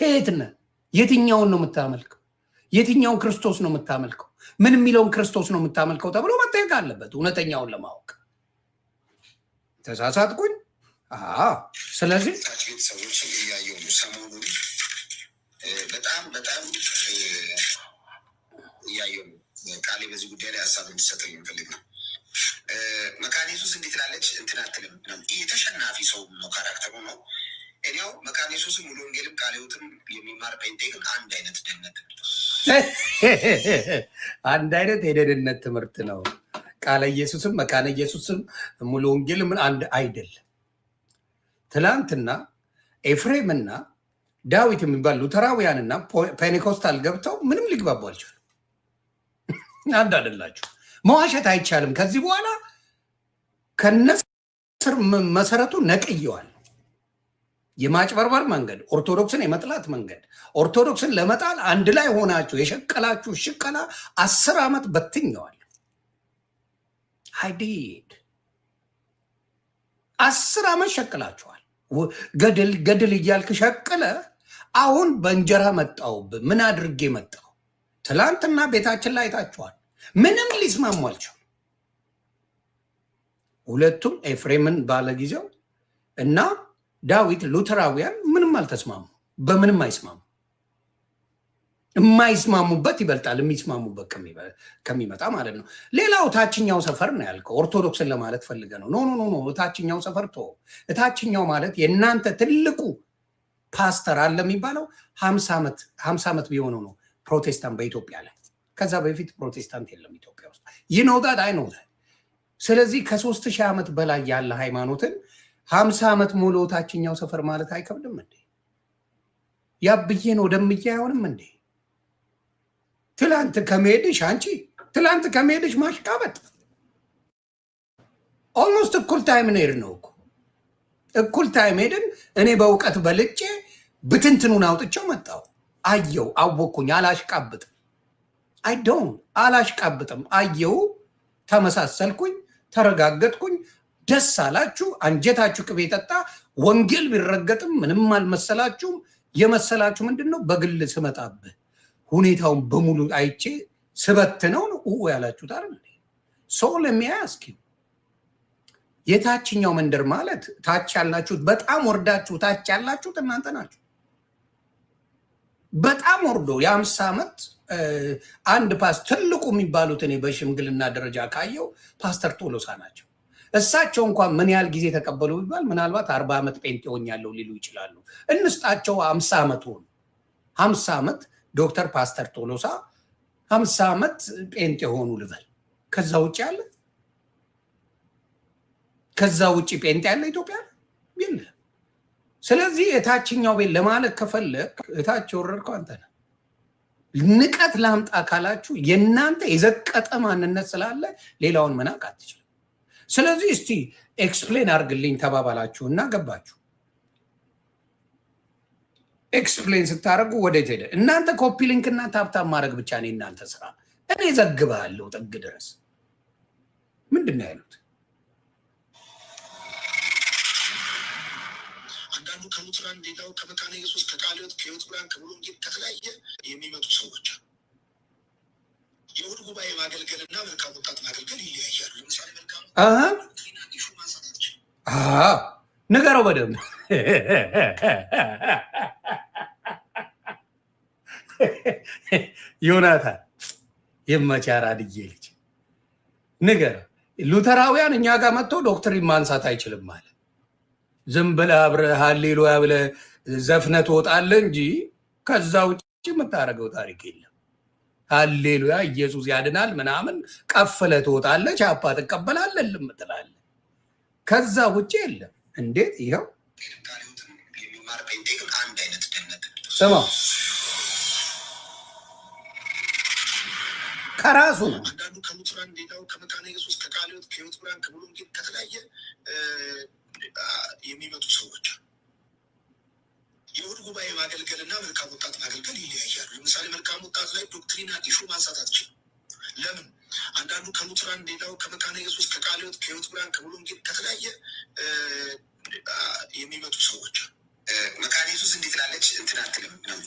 ከየት ነህ? የትኛውን ነው የምታመልከው? የትኛውን ክርስቶስ ነው የምታመልከው? ምን የሚለውን ክርስቶስ ነው የምታመልከው ተብሎ መጠየቅ አለበት እውነተኛውን ለማወቅ። ተሳሳትኩኝ? ስለዚህ ሰዎች እያየሁ ሰሞኑን በጣም እያየሁ ቃሌ በዚህ ጉዳይ ላይ ሀሳብ እንድትሰጠኝ የምፈልግ ነው። መካነ ኢየሱስ እንዴት ላለች እንትን አትልም። የተሸናፊ ሰው ነው፣ ካራክተሩ ነው። እኔው መካነ ኢየሱስም ሙሉ ወንጌልም ቃለ ሕይወትም የሚማር ጴንጤ ግን አንድ አይነት ደህንነት አንድ አይነት የደህንነት ትምህርት ነው። ቃለ ኢየሱስም መካነ ኢየሱስም ሙሉ ወንጌልም አንድ አይደለም። ትላንትና ኤፍሬምና ዳዊት የሚባል ሉተራውያንና ፔንቴኮስታል ገብተው ምንም ሊግባቡ አልቻሉም። አንድ አይደላችሁ። መዋሸት አይቻልም። ከዚህ በኋላ ከነስር መሰረቱ ነቅየዋል። የማጭበርበር መንገድ፣ ኦርቶዶክስን የመጥላት መንገድ፣ ኦርቶዶክስን ለመጣል አንድ ላይ ሆናችሁ የሸቀላችሁ ሽቀላ 10 ዓመት በትኛዋል። አይዲድ 10 ዓመት ሸቅላችኋል። ገድል እያልክ ሸቅለ አሁን በእንጀራ መጣውብ ምን አድርጌ መጣው? ትላንትና ቤታችን ላይ አይታችኋል። ምንም ሊስማሙ አልቻሉም። ሁለቱም ኤፍሬምን ባለጊዜው እና ዳዊት ሉተራውያን ምንም አልተስማሙ። በምንም አይስማሙ። የማይስማሙበት ይበልጣል የሚስማሙበት ከሚመጣ ማለት ነው። ሌላው ታችኛው ሰፈር ነው ያልከው። ኦርቶዶክስን ለማለት ፈልገ ነው? ኖ ታችኛው ሰፈር ቶ ታችኛው ማለት የእናንተ ትልቁ ፓስተር አለ የሚባለው 50 ዓመት ቢሆነው ነው ፕሮቴስታንት በኢትዮጵያ ላይ። ከዛ በፊት ፕሮቴስታንት የለም ኢትዮጵያ ውስጥ። ይኖዳት አይኖዳት። ስለዚህ ከ3000 ዓመት በላይ ያለ ሃይማኖትን 50 ዓመት ሙሉ ታችኛው ሰፈር ማለት አይከብድም እንዴ? ያብዬ ነው ደምዬ አይሆንም እንዴ? ትላንት ከመሄድሽ ማሽቃበጥ ኦልሞስት እኩል ታይም ነው እኮ እኩል ታይም ሄድን። እኔ በእውቀት በልጬ ብትንትኑን አውጥቼው መጣው። አየው፣ አወኩኝ። አላሽቃብጥም። አላሽቃብጥም። አየው፣ ተመሳሰልኩኝ፣ ተረጋገጥኩኝ። ደስ አላችሁ፣ አንጀታችሁ ቅቤ ጠጣ። ወንጌል ቢረገጥም ምንም አልመሰላችሁም። የመሰላችሁ ምንድነው? በግል ስመጣብህ ሁኔታውን በሙሉ አይቼ ስበትነው ነው ያላችሁት አይደል? ሰው ለሚያስኪ የታችኛው መንደር ማለት ታች ያላችሁት በጣም ወርዳችሁ ታች ያላችሁት እናንተ ናችሁ። በጣም ወርዶ የ50 ዓመት አንድ ትልቁ የሚባሉት እኔ በሽምግልና ደረጃ ካየው ፓስተር ቶሎሳ ናቸው። እሳቸው እንኳን ምን ያህል ጊዜ ተቀበሉ ቢባል ምናልባት 40 ዓመት ጴንጤ ሆኛለሁ ሊሉ ይችላሉ። እንስጣቸው 50 ዓመት ሆኑ። 50 ዓመት ዶክተር ፓስተር ቶሎሳ 50 ዓመት ጴንጤ ሆኑ ልበል። ከዛ ውጪ ጴንጤ ያለ ኢትዮጵያ የለ። ስለዚህ የታችኛው ቤት ለማለት ከፈለግ እታች ወረድከው አንተ ነህ። ንቀት ላምጣ ካላችሁ የእናንተ የዘቀጠ ማንነት ስላለ ሌላውን መናቅ አትችልም። ስለዚህ እስቲ ኤክስፕሌን አድርግልኝ ተባባላችሁ እና ገባችሁ። ኤክስፕሌን ስታደርጉ ወዴት ሄደ? እናንተ ኮፒ ሊንክ እና ታፕታፕ ማድረግ ብቻ ነው እናንተ ስራ። እኔ ዘግባለሁ ጥግ ድረስ። ምንድን ነው ያሉት? አንዳንዱ ከሉትራን ሌላው ከመካነ ኢየሱስ ከቃለ ሕይወት ከሕይወት ብርሃን ከሙሉ ወንጌል ከተለያየ የሚመጡ ሰዎች የእሑድ ጉባኤ ማገልገልና መልካም ወጣት ማገልገል ይለያያሉ። ለምሳሌ መልካም ንገረው በደምብ ዮናታን የመቻራ ድዬ ልጅ ንገረው። ሉተራውያን እኛ ጋር መጥቶ ዶክትሪን ማንሳት አይችልም ማለት ዝም ብለህ አብረህ ሃሌሉያ ብለህ ዘፍነህ ትወጣለህ እንጂ ከዛ ውጭ የምታደርገው ታሪክ የለም። ሃሌሉያ ኢየሱስ ያድናል ምናምን ቀፍለህ ትወጣለህ፣ ቻፓ ትቀበላለህ፣ ልም ትላለህ። ከዛ ውጭ የለም። እንዴት ይኸው ስማ ከራሱ ነው። አንዳንዱ ከሉትራን ሌላው ከመካነ ኢየሱስ ከቃለ ሕይወት ከሕይወት ብርሃን ከሙሉ ወንጌል ከተለያየ የሚመጡ ሰዎች የእሑድ ጉባኤ ማገልገልና መልካም ወጣት ማገልገል ይለያያሉ። ለምሳሌ መልካም ወጣት ላይ ዶክትሪና ኢሹ ማንሳት አትችልም። ለምን? አንዳንዱ ከሉትራን ሌላው ከመካነ ኢየሱስ ከቃለ ሕይወት ከሕይወት ብርሃን ከሙሉ ወንጌል ከተለያየ የሚመጡ ሰዎች መካነ ኢየሱስ እንዴት ላለች እንትን አትልም ነው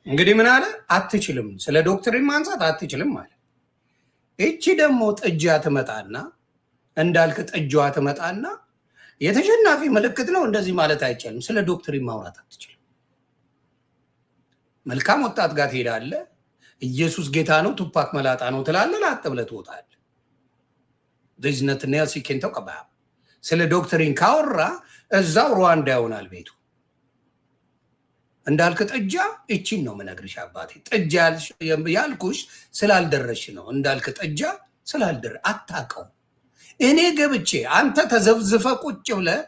እንግዲህ ምን አለ? አትችልም፣ ስለ ዶክትሪን ማንሳት አትችልም አለ። እቺ ደግሞ ጥጃ ትመጣና እንዳልክ ጥጃዋ ትመጣና የተሸናፊ ምልክት ነው እንደዚህ ማለት አይቻልም፣ ስለ ዶክትሪን ማውራት አትችልም። መልካም ወጣት ጋር ትሄዳለህ፣ ኢየሱስ ጌታ ነው ቱፓክ መላጣ ነው ትላለህ፣ ላጥ ብለህ ትወጣለህ። ዚዝነትነ ሲኬንተው ቀባ ስለ ዶክትሪን ካወራ እዛው ሩዋንዳ ይሆናል ቤቱ። እንዳልክ ጥጃ እቺን ነው የምነግርሽ አባቴ። ጥጃ ያልኩሽ ስላልደረሽ ነው። እንዳልክ ጥጃ ስላልደረ አታውቀው። እኔ ገብቼ አንተ ተዘፍዝፈ ቁጭ ብለህ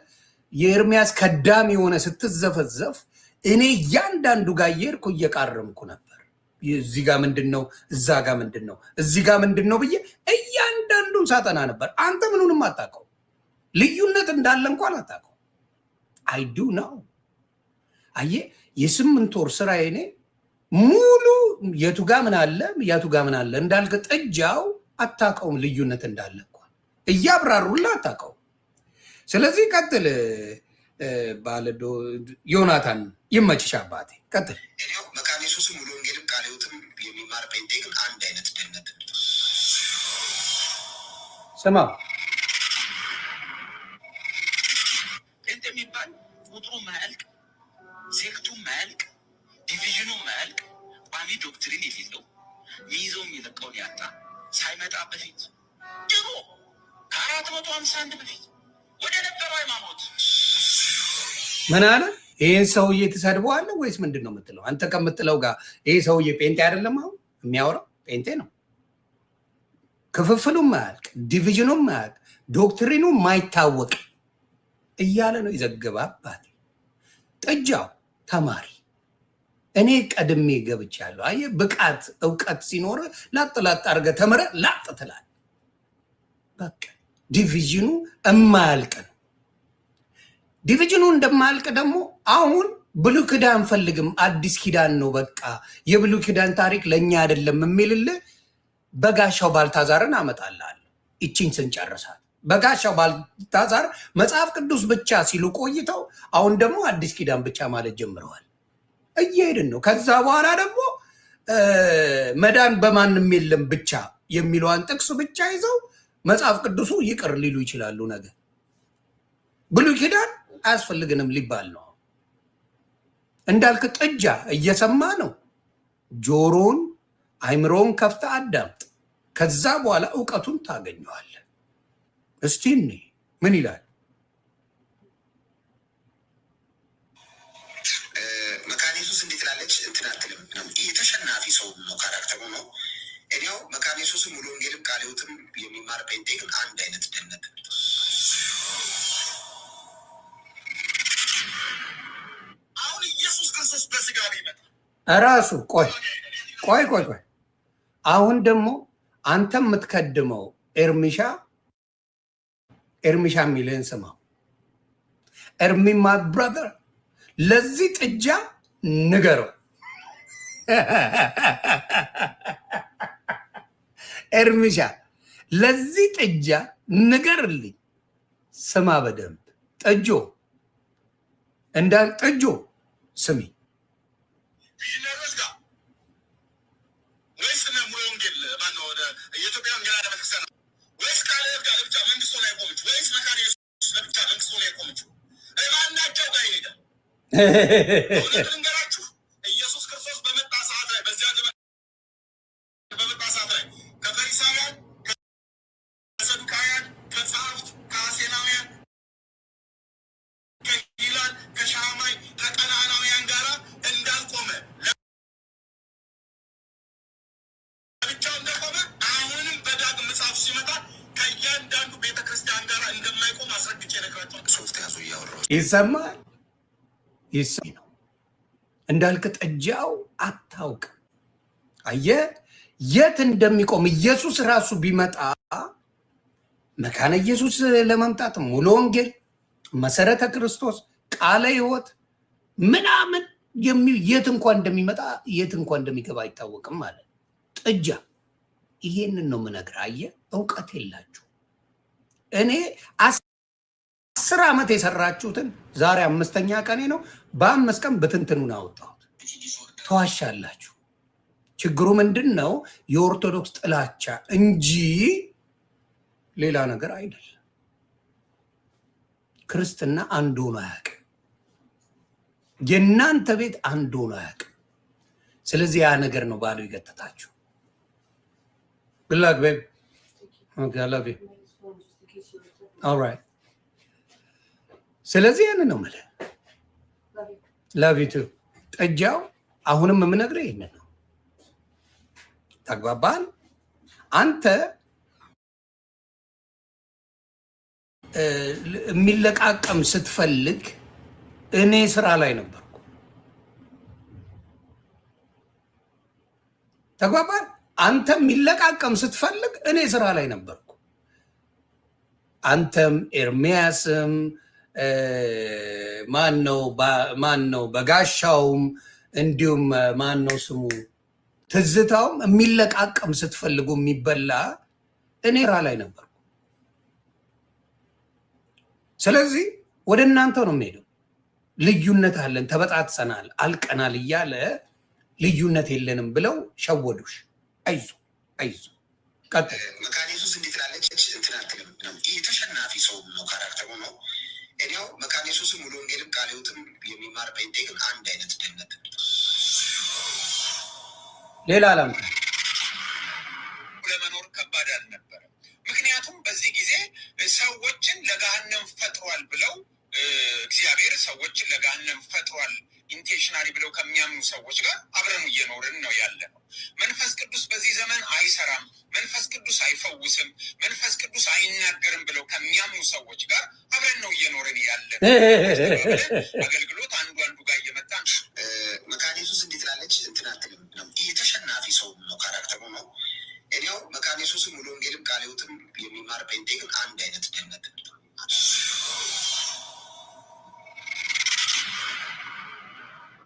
የኤርሚያስ ከዳም የሆነ ስትዘፈዘፍ እኔ እያንዳንዱ ጋር እየሄድኩ እየቃረምኩ ነበር። እዚህ ጋር ምንድን ነው፣ እዛ ጋር ምንድን ነው፣ እዚህ ጋር ምንድን ነው ብዬ እያንዳንዱን ሳጠና ነበር። አንተ ምኑንም አታውቀው። ልዩነት እንዳለ እንኳን አታውቀው። አይዱ ነው። አየህ፣ የ8 ወር ስራ እኔ ሙሉ የቱ ጋር ምን አለ የቱ ጋር ምን አለ እንዳልክ ጥጃው አታውቀውም። ልዩነት እንዳለ እንኳን እያብራሩላ አታውቀውም። ስለዚህ ቀጥል ባለዶ ዮናታን ይመችሽ አባቴ ቀጥል። እኔው መካነ ኢየሱስም ሙሉ ወንጌልም ቃለ ሕይወትም የሚማር ጴንጤ ግን አንድ አይነት ደህንነት ስማ። ጴንጤ የሚባል ቁጥሩ ማያልቅ ሴክቱ ማያልቅ ዲቪዥኑ ማያልቅ ቋሚ ዶክትሪን የሌለው ሚይዘው የሚለቀውን ያጣ ሳይመጣ በፊት ድሮ ከ451 በፊት ወደ ነበረው ሃይማኖት ምን አለ? ይህን ሰውዬ ትሰድበዋለህ ወይስ ምንድን ነው የምትለው? አንተ ከምትለው ጋር ይሄ ሰውዬ ጴንጤ አይደለም። አሁን የሚያወራው ጴንጤ ነው። ክፍፍሉም ማያልቅ ዲቪዥኑም ማያልቅ ዶክትሪኑ ማይታወቅ እያለ ነው ይዘግባ አባቴ። ጥጃው ተማሪ እኔ ቀድሜ ገብቻለሁ። አየህ፣ ብቃት እውቀት ሲኖር ላጥ ላጥ አድርገህ ተምረህ ላጥ ትላለህ። በቃ ዲቪዥኑ እማያልቅ ነው። ዲቪዥኑ እንደማያልቅ ደግሞ አሁን ብሉይ ኪዳን አንፈልግም አዲስ ኪዳን ነው በቃ የብሉይ ኪዳን ታሪክ ለእኛ አይደለም የሚልልህ በጋሻው ባልታዛርን አመጣልሃለሁ። ይቺን ስንጨርሳት በጋሻው ባልታዛር መጽሐፍ ቅዱስ ብቻ ሲሉ ቆይተው አሁን ደግሞ አዲስ ኪዳን ብቻ ማለት ጀምረዋል። እየሄድን ነው። ከዛ በኋላ ደግሞ መዳን በማንም የለም ብቻ የሚለዋን ጥቅስ ብቻ ይዘው መጽሐፍ ቅዱሱ ይቅር ሊሉ ይችላሉ። ነገር ብሉይ ኪዳን አያስፈልግንም ሊባል ነው። እንዳልክ ጥጃ እየሰማ ነው። ጆሮን አይምሮን ከፍታ አዳምጥ። ከዛ በኋላ እውቀቱን ታገኘዋለህ። እስቲ እኔ ምን ይላል? መካነ ኢየሱስ እንዴት ላለች እንትን አትልም። የተሸናፊ ሰው ነው ካራክተሩ ነው። እኔው መካነ ኢየሱስ ሙሉ ወንጌልም ቃለ ሕይወትም የሚማር ጴንጤ ግን አንድ አይነት ደህንነት አሁን ኢየሱስ ክርስቶስ በስጋ ቢመጣ እራሱ ቆይ አሁን ደግሞ አንተ የምትከድመው ኤርሚሻ የሚልህን ስማው። ኤርሚ ማይ ብራዘር ለዚህ ጥጃ ንገረው። ኤርሚሻ ለዚህ ጥጃ ንገርልኝ። ስማ በደንብ ጥጆ እንዳል ጥጆ ስሚ። ኢየሱስ ክርስቶስ በመጣ ሰዓት ላይ በዚያ በመጣ ሰዓት ላይ ከፈሪሳውያን፣ ከሰዱቃውያን፣ ከጸሐፍት፣ ከአሴናውያን፣ ከሂላል፣ ከሻማይ፣ ከቀናናውያን ጋራ እንዳልቆመ ለብቻው እንደቆመ አሁንም በዳግም ምጽአቱ ሲመጣ ከእያንዳንዱ ቤተክርስቲያን ጋር እንደማይቆም አስረግጬ እነግራቸዋለሁ። ሶስት ያዙ እያወራሁ ይሰማል ነው እንዳልክ ጥጃው አታውቅም። አየህ የት እንደሚቆም ኢየሱስ ራሱ ቢመጣ መካነ ኢየሱስ ለመምጣት ሙሉ ወንጌል፣ መሰረተ ክርስቶስ፣ ቃለ ሕይወት ምናምን የት እንኳን እንደሚመጣ የት እንኳን እንደሚገባ አይታወቅም ማለት ጥጃ። ይሄንን ነው የምነግርህ። አየህ እውቀት የላችሁ። እኔ 10 ዓመት የሰራችሁትን ዛሬ 5ኛ ቀኔ ነው። በ5 ቀን በትንትኑን አወጣሁት። ተዋሻላችሁ። ችግሩ ምንድነው? የኦርቶዶክስ ጥላቻ እንጂ ሌላ ነገር አይደለም። ክርስትና አንድ ሆኖ አያውቅም። የእናንተ ቤት አንድ ሆኖ አያውቅም። ስለዚህ ያ ነገር ነው ባሉ ይገተታችሁ። ብላክ ቤብ ኦኬ አይ ላቭ ዩ ኦልራይት። ስለዚህ ያን ነው ማለት ላቭ ዩ ቱ ጠጃው። አሁንም የምነግርህ ይሄን ነው። ተግባባን? አንተ የሚለቃቀም ስትፈልግ እኔ ስራ ላይ ነበርኩ። ተግባባን? አንተ የሚለቃቀም ስትፈልግ እኔ ስራ ላይ ነበርኩ። አንተም ኤርሚያስም ማን ነው በጋሻውም እንዲሁም ማን ነው ስሙ ትዝታውም የሚለቃቀም ስትፈልጉ የሚበላ እኔ ስራ ላይ ነበርኩ። ስለዚህ ወደ እናንተ ነው የሚሄደው። ልዩነት አለን፣ ተበጣጥሰናል፣ አልቀናል እያለ ልዩነት የለንም ብለው ሸወዱሽ። አይዞ ቀጥል። መካነ ኢየሱስ እንዴት ላለች እንትን አትልም። ተሸናፊ ሰው ነው ካራክተሩ ነው። እኔው መካነ ኢየሱስም ሙሉ ወንጌልም ቃለ ሕይወትም የሚማር ጴንጤ ግን አንድ አይነት ደህንነት ሌላ አላም ለመኖር ከባድ አልነበረም። ምክንያቱም በዚህ ጊዜ ሰዎችን ለገሃነም ፈጥሯል ብለው እግዚአብሔር ሰዎችን ለገሃነም ፈጥሯል ኢንቴንሽናሪ ብለው ከሚያምኑ ሰዎች ጋር አብረን እየኖርን ነው ያለ ነው። መንፈስ ቅዱስ በዚህ ዘመን አይሰራም፣ መንፈስ ቅዱስ አይፈውስም፣ መንፈስ ቅዱስ አይናገርም ብለው ከሚያምኑ ሰዎች ጋር አብረን ነው እየኖርን ያለ ነው። አገልግሎት አንዱ ጋር እየመጣ መካነ ኢየሱስ እንዴት ላለች እንትን አትልም። ተሸናፊ ሰው ነው ካራክተሩ ነው። እኔው መካነ ኢየሱስ ሙሉ ወንጌልም ቃለ ሕይወትም የሚማር ጴንጤ ግን አንድ አይነት ደህንነት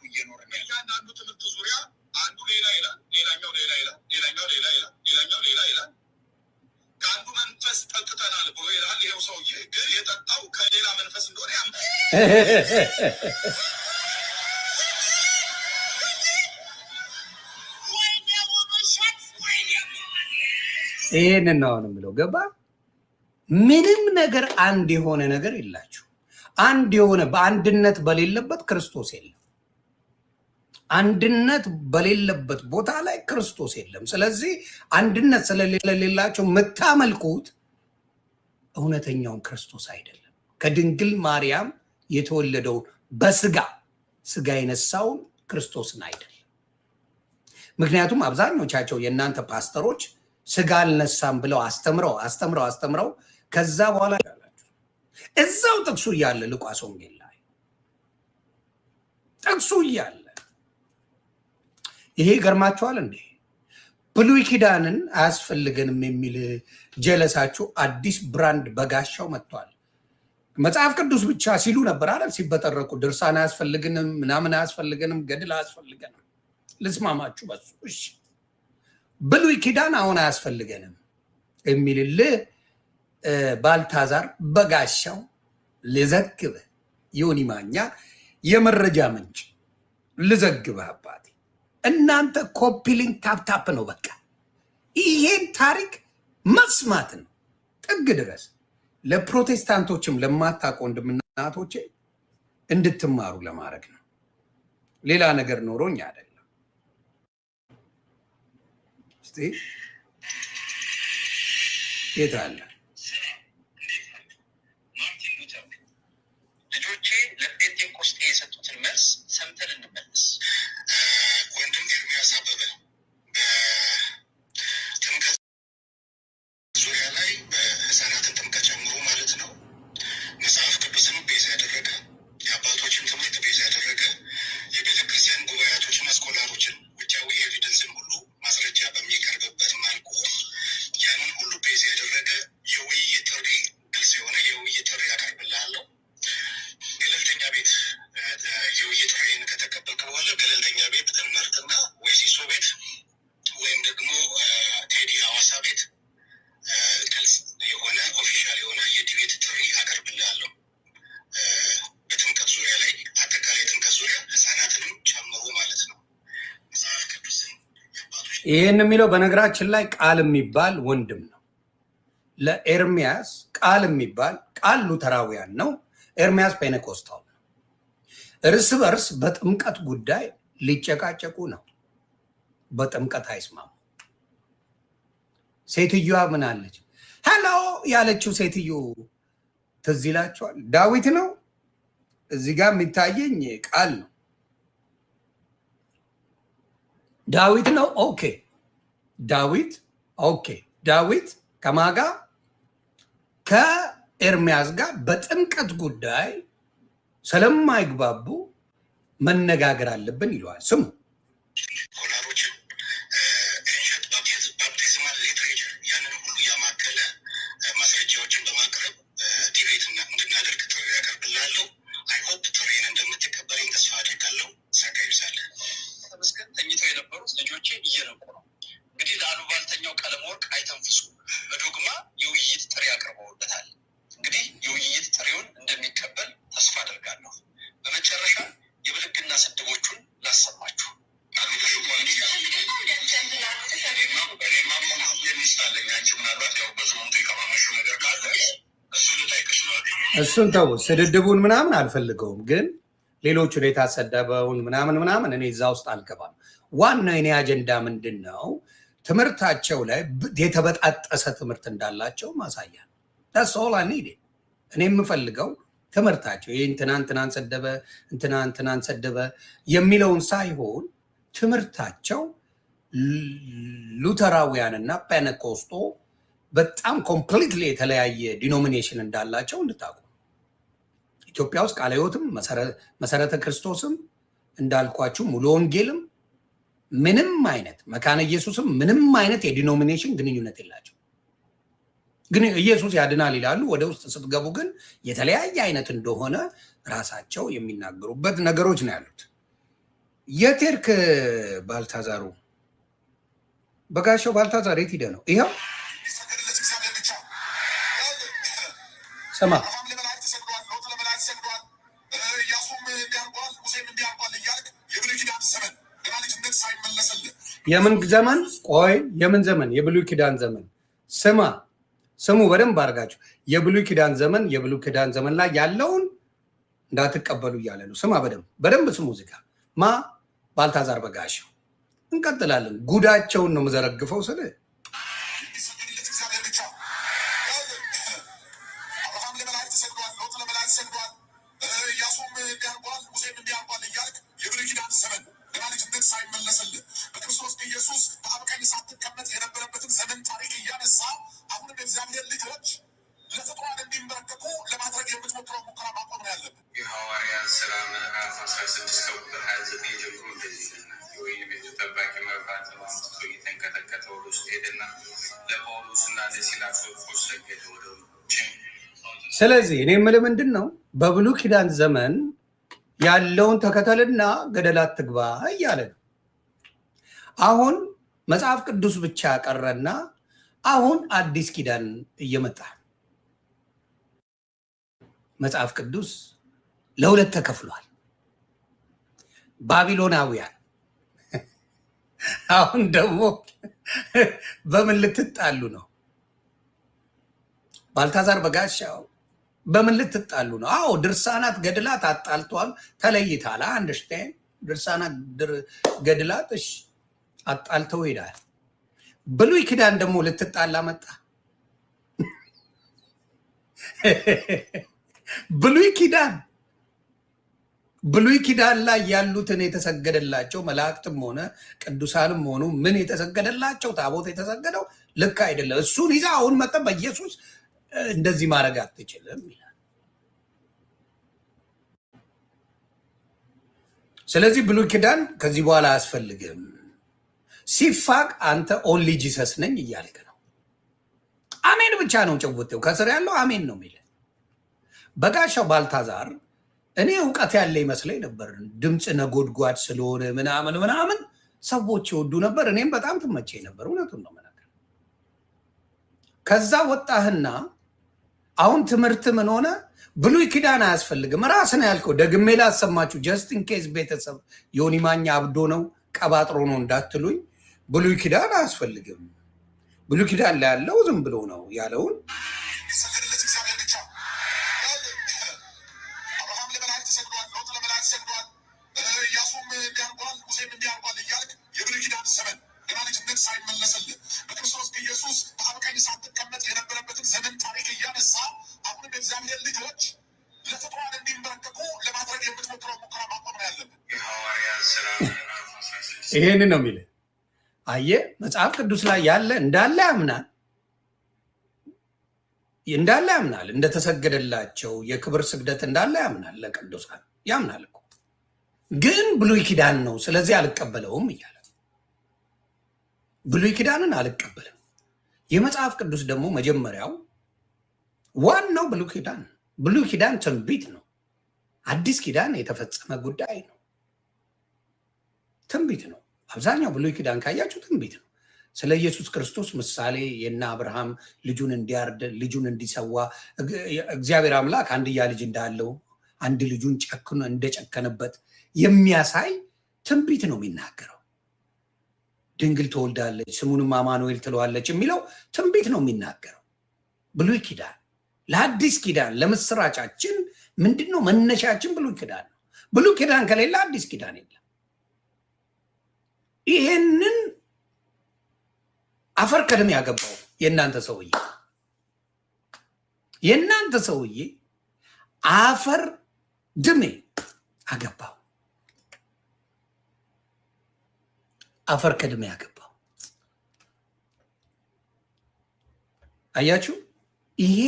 እየኖርን እያንዳንዱ ትምህርት ዙሪያ አንዱ ሌላ ይላል፣ ሌላኛው ሌላ ይላል፣ ሌላኛው ሌላ ይላል፣ ሌላኛው ሌላ ይላል። ከአንዱ መንፈስ ጠጥተናል ብሎ ይላል። ይኸው ሰውዬ ግን የጠጣው ከሌላ መንፈስ እንደሆነ ይሄንን ነው አሁን የምለው። ገባ? ምንም ነገር አንድ የሆነ ነገር የላችሁ። አንድ የሆነ በአንድነት በሌለበት ክርስቶስ የለም። አንድነት በሌለበት ቦታ ላይ ክርስቶስ የለም። ስለዚህ አንድነት ስለሌላቸው የምታመልኩት እውነተኛውን ክርስቶስ አይደለም። ከድንግል ማርያም የተወለደውን በስጋ የነሳውን ክርስቶስን አይደለም። ምክንያቱም አብዛኞቻቸው የእናንተ ፓስተሮች ስጋ አልነሳም ብለው አስተምረው ከዛ በኋላ እዛው ጥቅሱ እያለ ሉቃስ ወንጌል ላይ ጥቅሱ እያለ ይሄ ገርማቸዋል እንዴ? ብሉይ ኪዳንን አያስፈልገንም የሚል ጀለሳችሁ አዲስ ብራንድ በጋሻው መጥቷል። መጽሐፍ ቅዱስ ብቻ ሲሉ ነበር አይደል? ሲበጠረቁ ድርሳን አያስፈልገንም፣ ምናምን አያስፈልገንም፣ ገድል አያስፈልገንም። ልስማማችሁ በሱ እሺ። ብሉይ ኪዳን አሁን አያስፈልገንም የሚልልህ ባልታዛር በጋሻው ልዘግብህ፣ ዮኒ ማኛ የመረጃ ምንጭ ልዘግብህ አባቴ። እናንተ ኮፒሊንግ ታፕታፕ ነው በቃ። ይሄን ታሪክ መስማት ነው ጥግ ድረስ። ለፕሮቴስታንቶችም ለማታውቁ ወንድምና እናቶቼ እንድትማሩ ለማድረግ ነው። ሌላ ነገር ኖሮኝ አይደለም። እስቲ የት አለ ልጆቼ ለጴንጤቆስጤ የሰጡትን መልስ ሰምተን እንመለስ። ወንድም ኤርሚያስ አበበ በጥምቀት ዙሪያ ላይ በህፃናትን ጥምቀት ጨምሮ ማለት ነው መጽሐፍ ቅዱስን ቤዝ ያደረገ የአባቶችን ትምህርት ቤዝ ያደረገ የቤተክርስቲያን ጉባኤቶችን አስኮላሮችን ውጫዊ ኤቪደንስን ሁሉ ማስረጃ በሚቀርብበት መልኩ ያንን ሁሉ ቤዝ ያደረገ የውይይት ጥሪ፣ ግልጽ የሆነ የውይይት ጥሪ ያቀርብልሃለሁ። ገለልተኛ ቤት የውይይት ጥሪን ከተቀበልክ ይህን የሚለው በነገራችን ላይ ቃል የሚባል ወንድም ነው ለኤርሚያስ። ቃል የሚባል ቃል ሉተራውያን ነው፣ ኤርሚያስ ፔኔኮስታል ነው። እርስ በርስ በጥምቀት ጉዳይ ሊጨቃጨቁ ነው። በጥምቀት አይስማሙ። ሴትዮዋ ምን አለች? ሄሎ ያለችው ሴትዮ ትዝ ይላችኋል? ዳዊት ነው እዚህ ጋር የሚታየኝ ቃል ነው። ዳዊት ነው። ኦኬ ዳዊት ኦኬ ዳዊት ከማጋ ከኤርሚያስ ጋር በጥምቀት ጉዳይ ስለማይግባቡ መነጋገር አለብን ይለዋል። ስሙ ባፕቲዝማል ሊትሬቸር ያንን ሁሉ ያማከለ ማስረጃዎችን በማቅረብ ዲቤት እንድናደርግ ጥሪ ያቀርብላለሁ። አይሆፕ ጥሪን እንደምትቀበለኝ ተስፋ አድርጋለሁ። ጸጋ ይብዛል። ተመስገን። ተኝተው የነበሩት ልጆቼ እየነቁ ነው። እንግዲህ ለአሉባልተኛው ቀለመወርቅ አይተንፍሱ። በዶግማ የውይይት ጥሪ አቅርበውለታል። እንግዲህ የውይይት ጥሪውን እንደሚቀበል ተስፋ አድርጋለሁ። በመጨረሻ የብልግና ስድቦቹን ላሰማችሁ። እሱን ተው፣ ስድድቡን ምናምን አልፈልገውም፣ ግን ሌሎቹን የታሰደበውን ምናምን እኔ እዛ ውስጥ አልገባም። ዋናው የኔ አጀንዳ ምንድን ነው? ትምህርታቸው ላይ የተበጣጠሰ ትምህርት እንዳላቸው ማሳያ ነው። that's all I need። እኔ የምፈልገው ትምህርታቸው ይህ እንትናን ሰደበ እንትናን ሰደበ የሚለውን ሳይሆን ትምህርታቸው ሉተራውያንና ፔኔኮስቶ በጣም ኮምፕሊትሊ የተለያየ ዲኖሚኔሽን እንዳላቸው እንድታውቁ። ኢትዮጵያ ውስጥ ቃለ ሕይወትም መሰረተ ክርስቶስም እንዳልኳችሁ ሙሉ ወንጌልም ምንም አይነት መካነ ኢየሱስም ምንም አይነት የዲኖሚኔሽን ግንኙነት የላቸው። ግን ኢየሱስ ያድናል ይላሉ። ወደ ውስጥ ስትገቡ ግን የተለያየ አይነት እንደሆነ ራሳቸው የሚናገሩበት ነገሮች ነው ያሉት። የቴርክ ባልታዛሩ በጋሻው ባልታዛር የት ሄደ ነው? ይኸው ስማ የምን ዘመን? ቆይ የምን ዘመን? የብሉይ ኪዳን ዘመን። ስሙ በደንብ አድርጋችሁ። የብሉይ ኪዳን ዘመን ላይ ያለውን እንዳትቀበሉ እያለ ነው። ስማ በደንብ ስሙ። እዚህ ጋር ባልታዛር በጋሻው። እንቀጥላለን። ጉዳቸውን ነው የምዘረግፈው ስለ በክርስቶስ ኢየሱስ በአብ ቀኝ ሳትቀመጥ የነበረበትን ዘመን ታሪክ እያነሳ አሁንም የእግዚአብሔር ልጆች ለፍጡራን እንዲንበረከኩ ለማድረግ የምትሞክረው ሙከራ ማቆም ነው ያለብን። የሐዋርያት ሥራ ምዕራፍ 16 ከቁጥር 29 ጀምሮ እንደዚህ ይለናል። የወይን ቤቱ ጠባቂ መብራት አምጥቶ እየተንቀጠቀጠ ወደ ውስጥ ሄደና ለጳውሎስና ለሲላስ ወፎች ሰገደ። ወደ ውጭ ስለዚህ እኔ የምልህ ምንድን ነው በብሉይ ኪዳን ዘመን ያለውን ተከተልና ገደል አትግባ እያለ ነው። አሁን መጽሐፍ ቅዱስ ብቻ ቀረና አሁን አዲስ ኪዳን እየመጣ መጽሐፍ ቅዱስ ለሁለት ተከፍሏል። ባቢሎናውያን አሁን ደግሞ በምን ልትጣሉ ነው? ባልታዛር በጋሻው በምን ልትጣሉ ነው? አዎ ድርሳናት ገድላት አጣልቷል፣ ተለይታል። አንደርስታንድ ድርሳናት ገድላት እሺ አጣልተው ሄዳል። ብሉይ ኪዳን ደግሞ ልትጣላ መጣ። ብሉይ ኪዳን ላይ ያሉትን የተሰገደላቸው መላእክትም ሆነ ቅዱሳንም ሆኑ ምን የተሰገደላቸው ታቦት የተሰገደው ልክ አይደለም። እሱን ይዛ አሁን መጣ በኢየሱስ እንደዚህ ማድረግ አትችልም ይላል። ስለዚህ ብሉይ ኪዳን ከዚህ በኋላ አያስፈልግም። ሲፋቅ አንተ ኦንሊ ጂሰስ ነኝ እያልክ ነው። አሜን ብቻ ነው ጭውቴው፣ ከስር ያለው አሜን ነው የሚል በጋሻው ባልታዛር። እኔ እውቀት ያለ ይመስለኝ ነበር፣ ድምፅ ነጎድጓድ ስለሆነ ምናምን ሰዎች ይወዱ ነበር። እኔም በጣም ትመቸኝ ነበር። እውነቱን ነው መናገር። ከዛ ወጣህና አሁን ትምህርት ምን ሆነ? ብሉይ ኪዳን አያስፈልግም። ራስን ያልከው ደግሜ ላሰማችሁ፣ ጀስት ኢን ኬዝ ቤተሰብ ዮኒ ማኛ አብዶ ነው ቀባጥሮ ነው እንዳትሉኝ። ብሉይ ኪዳን አያስፈልግም። ብሉይ ኪዳን ላይ ያለው ዝም ብሎ ነው ያለውን ይሄንን ነው የሚለው። አየህ መጽሐፍ ቅዱስ ላይ ያለ እንዳለ ያምናል እንደተሰገደላቸው የክብር ስግደት እንዳለ ያምናል። ለቅዱሳን ያምናል እኮ ግን ብሉይ ኪዳን ነው ስለዚህ አልቀበለውም እያለ ብሉይ ኪዳንን አልቀበልም። የመጽሐፍ ቅዱስ ደግሞ መጀመሪያው ዋናው ብሉይ ኪዳን ትንቢት ነው። አዲስ ኪዳን የተፈጸመ ጉዳይ ነው፣ ትንቢት ነው። አብዛኛው ብሉይ ኪዳን ካያችሁ ትንቢት ነው። ስለ ኢየሱስ ክርስቶስ ምሳሌ የና አብርሃም ልጁን እንዲያርድ ልጁን እንዲሰዋ እግዚአብሔር አምላክ አንድያ ልጅ እንዳለው አንድ ልጁን ጨክኖ እንደጨከነበት የሚያሳይ ትንቢት ነው የሚናገረው። ድንግል ትወልዳለች ስሙንም አማኑኤል ትለዋለች የሚለው ትንቢት ነው የሚናገረው ብሉይ ኪዳን። ለአዲስ ኪዳን ለምስራቻችን ምንድነው መነሻችን? ብሉይ ኪዳን ነው። ብሉይ ኪዳን ከሌለ አዲስ ኪዳን የለም። ይሄንን አፈር ከድሜ ያገባው የእናንተ ሰውዬ አፈር ድሜ አገባው። አፈር ከድሜ ያገባው። አያችሁ፣ ይሄ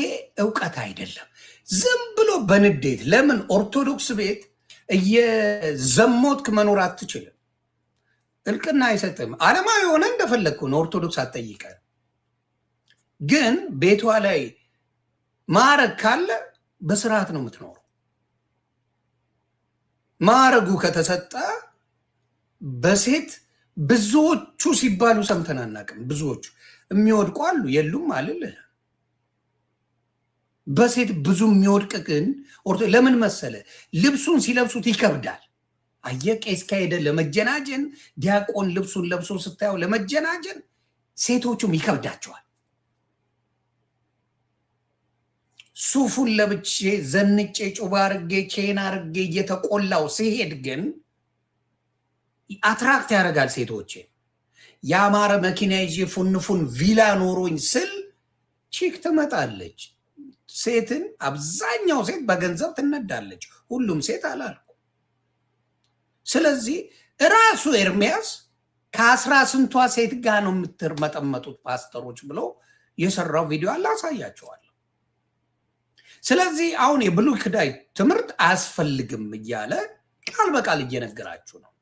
ዕውቀት አይደለም። ዝም ብሎ በንዴት ለምን ኦርቶዶክስ ቤት እየዘሞትክ መኖር አትችልም? እልቅና አይሰጥም። ዓለማዊ የሆነ እንደፈለግኩ ነው። ኦርቶዶክስ አትጠይቀ። ግን ቤቷ ላይ ማዕረግ ካለ በስርዓት ነው የምትኖረው። ማዕረጉ ከተሰጠ በሴት ብዙዎቹ ሲባሉ ሰምተን አናውቅም። ብዙዎቹ የሚወድቁ አሉ የሉም አልልህ። በሴት ብዙ የሚወድቅ ግን ለምን መሰለ? ልብሱን ሲለብሱት ይከብዳል። አየህ፣ ቄስ ከሄደ ለመጀናጀን ዲያቆን ልብሱን ለብሶ ስታየው ለመጀናጀን ሴቶቹም ይከብዳቸዋል። ሱፉን ለብቼ ዘንጬ ጩባ አርጌ ቼን አርጌ እየተቆላው ሲሄድ ግን አትራክት ያደርጋል ሴቶችን። ያማረ መኪና ይዤ ፉንፉን ቪላ ኖሮኝ ስል ቺክ ትመጣለች። ሴትን አብዛኛው ሴት በገንዘብ ትነዳለች። ሁሉም ሴት አላልኩ። ስለዚህ ራሱ ኤርሚያስ ከ10 ስንቷ ሴት ጋር ነው የምትመጠመጡት ፓስተሮች ብሎ የሰራው ቪዲዮ አለ፣ አሳያቸዋለሁ። ስለዚህ አሁን የብሉይ ኪዳን ትምህርት አያስፈልግም እያለ ቃል በቃል እየነገራችሁ ነው።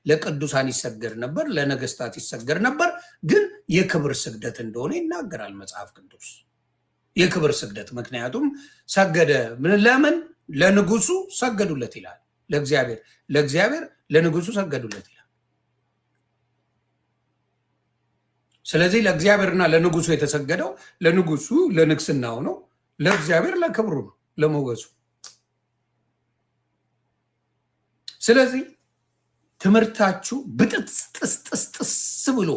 ለቅዱሳን ይሰገድ ነበር፣ ለነገስታት ይሰገድ ነበር፣ ግን የክብር ስግደት እንደሆነ ይናገራል መጽሐፍ ቅዱስ። የክብር ስግደት ምክንያቱም ሰገደ። ለምን? ለንጉሱ ሰገዱለት ይላል። ለእግዚአብሔር ለንጉሱ ሰገዱለት ይላል። ስለዚህ ለእግዚአብሔርና ለንጉሱ የተሰገደው ለንጉሱ ለንግስናው ነው፣ ለእግዚአብሔር ለክብሩ ነው፣ ለሞገሱ። ስለዚህ ትምህርታችሁ ብጥስጥስጥስ ብሎ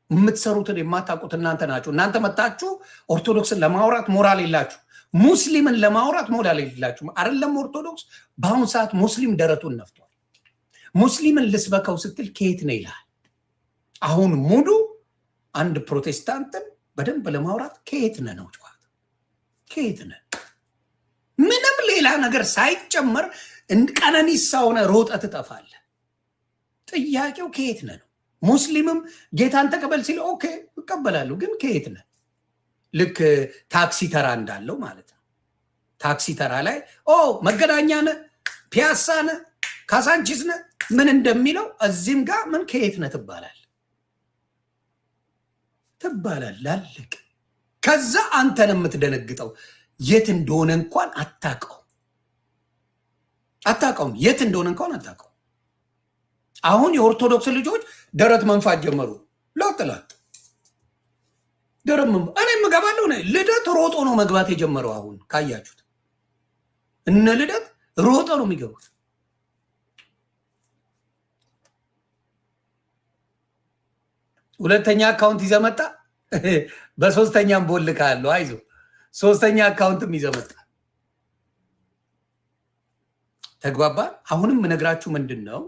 የምትሰሩትን የማታውቁት እናንተ ናችሁ። እናንተ መጣችሁ ኦርቶዶክስን ለማውራት ሞራል የላችሁ፣ ሙስሊምን ለማውራት ሞራል የላችሁ። አይደለም ኦርቶዶክስ በአሁኑ ሰዓት ሙስሊም ደረቱን ነፍቷል። ሙስሊምን ልስበከው ስትል ከየት ነው ይላል። አሁን ሙሉ አንድ ፕሮቴስታንትን በደንብ ለማውራት ከየት ነህ ነው ጨዋታ። ከየት ነህ? ምንም ሌላ ነገር ሳይጨመር ቀነኒሳ ሆነ ሮጠ ትጠፋለህ። ጥያቄው ከየት ነህ ነው። ሙስሊምም ጌታን ተቀበል ሲል ኦኬ እቀበላለሁ፣ ግን ከየት ነህ? ልክ ታክሲ ተራ እንዳለው ማለት ነው። ታክሲ ተራ ላይ መገናኛ ነህ፣ ፒያሳ ነህ፣ ካሳንቺስ ነህ ምን እንደሚለው እዚህም ጋር ምን ከየት ነህ ትባላለህ። አለቅ። ከዛ አንተን የምትደነግጠው የት እንደሆነ እንኳን አታውቀውም። የት እንደሆነ እንኳን አታውቀውም። አሁን የኦርቶዶክስ ልጆች ደረት መንፋት ጀመሩ። ላጥላት ደረት መንፋት እኔ የምገባለሁ ነው። ልደት ሮጦ ነው መግባት የጀመረው። አሁን ካያችሁት እነ ልደት ሮጦ ነው የሚገቡት። ሁለተኛ አካውንት ይዘህ መጣ። በሶስተኛም ቦልካለሁ። አይዞ ሶስተኛ አካውንትም ይዘህ መጣ። ተግባባ። አሁንም ምነግራችሁ ምንድነው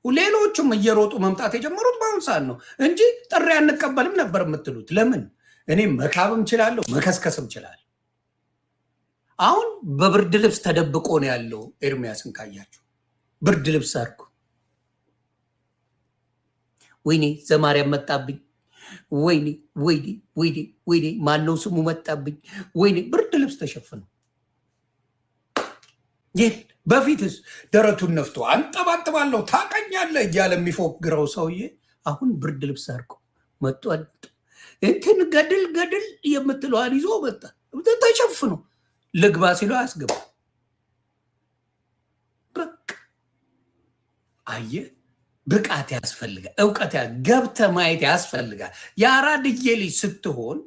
ሌሎቹም እየሮጡ መምጣት የጀመሩት በአሁን ሰዓት ነው እንጂ ጥሪ አንቀበልም ነበር የምትሉት ለምን? እኔ መካብም እችላለሁ መከስከስም እችላለሁ። አሁን በብርድ ልብስ ተደብቆ ነው ያለው። ኤርሚያስን ካያችሁ ብርድ ልብስ አድርጎ ወይኔ ዘማርያም መጣብኝ፣ ወይኔ ወይኔ ወይኔ ወይኔ ማነው ስሙ መጣብኝ፣ ወይኔ ብርድ ልብስ ተሸፍነው ይህ በፊትስ ደረቱን ነፍቶ አንጠባጥባለሁ ታቀኛለህ እያለ የሚፎግረው ሰውዬ አሁን ብርድ ልብስ አድርጎ መጥቷል። እንትን ገድል ገድል የምትለዋን ይዞ መጣ ተሸፍኖ ልግባ ሲለው አያስገባ። በቃ አየህ፣ ብቃት ያስፈልጋል፣ እውቀት ገብተህ ማየት ያስፈልጋል። የአራድዬ ልጅ ስትሆን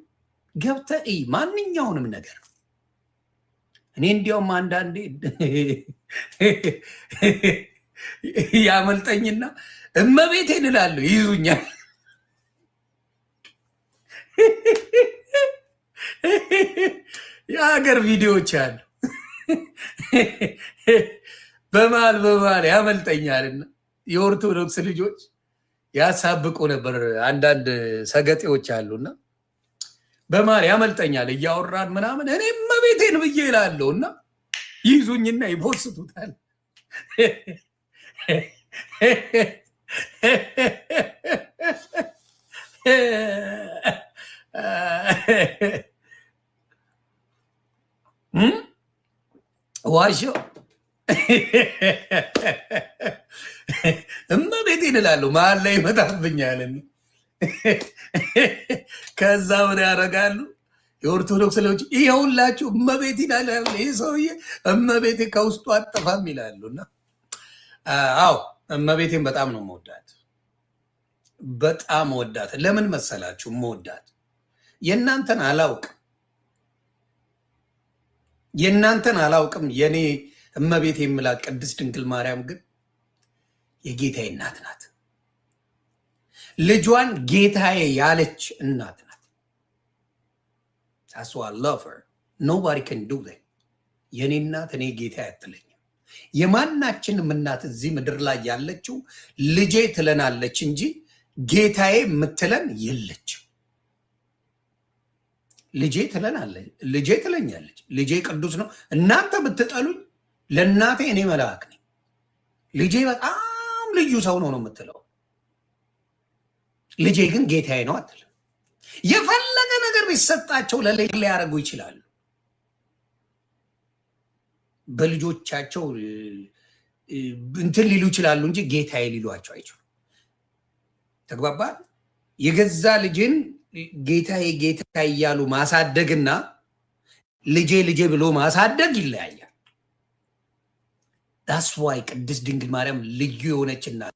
ገብተህ እይ ማንኛውንም ነገር። እኔ እንዲያውም አንዳንዴ ያመልጠኝና እመቤቴን እላለሁ ይይዙኛል። የሀገር ቪዲዮዎች አሉ በመሀል ያመልጠኛልና የኦርቶዶክስ ልጆች ያሳብቁ ነበር። አንዳንድ ሰገጤዎች አሉና በመሀል ያመልጠኛል እያወራን ምናምን እኔ እመቤቴን ብዬ እላለሁ እና ይዙኝና ይቦስቱታል። ዋሾ እመቤቴን እላለሁ መሀል ላይ ይመጣብኛል። ከዛ ምን ያደርጋሉ የኦርቶዶክስ ልጆች? ይኸውላችሁ እመቤቴን አለ ይህ ሰውዬ እመቤቴ ከውስጡ አጠፋም ይላሉ። እና አዎ እመቤቴን በጣም ነው መወዳት፣ በጣም ወዳት። ለምን መሰላችሁ መወዳት? የእናንተን አላውቅም የኔ እመቤቴ የምላት ቅድስት ድንግል ማርያም ግን የጌታዬ እናት ናት። ልጇን ጌታዬ ያለች እናት ናት። that's why I love her. Nobody can do that. የኔ እናት እኔ ጌታ አትለኝም። የማናችንም እናት እዚህ ምድር ላይ ያለችው ልጄ ትለናለች እንጂ ጌታዬ የምትለን የለችም። ልጄ ትለናለች፣ ልጄ ትለኛለች። ልጄ ቅዱስ ነው። እናንተ ብትጠሉኝ ለእናቴ እኔ መልአክ ነኝ። ልጄ በጣም ልዩ ሰው ነው የምትለው። ልጄ ግን ጌታዬ ነው አትልም። የፈለገ ነገር ቢሰጣቸው ለልጅ ሊያደርጉ ይችላሉ። በልጆቻቸው እንትን ሊሉ ይችላሉ እንጂ ጌታዬ ሊሏቸው አይችሉም። ተግባባል? የገዛ ልጅን ጌታዬ ጌታዬ እያሉ ማሳደግና ልጄ ልጄ ብሎ ማሳደግ ይለያያል። ዳስ ዋይ ቅድስት ድንግል ማርያም ልዩ የሆነች እናት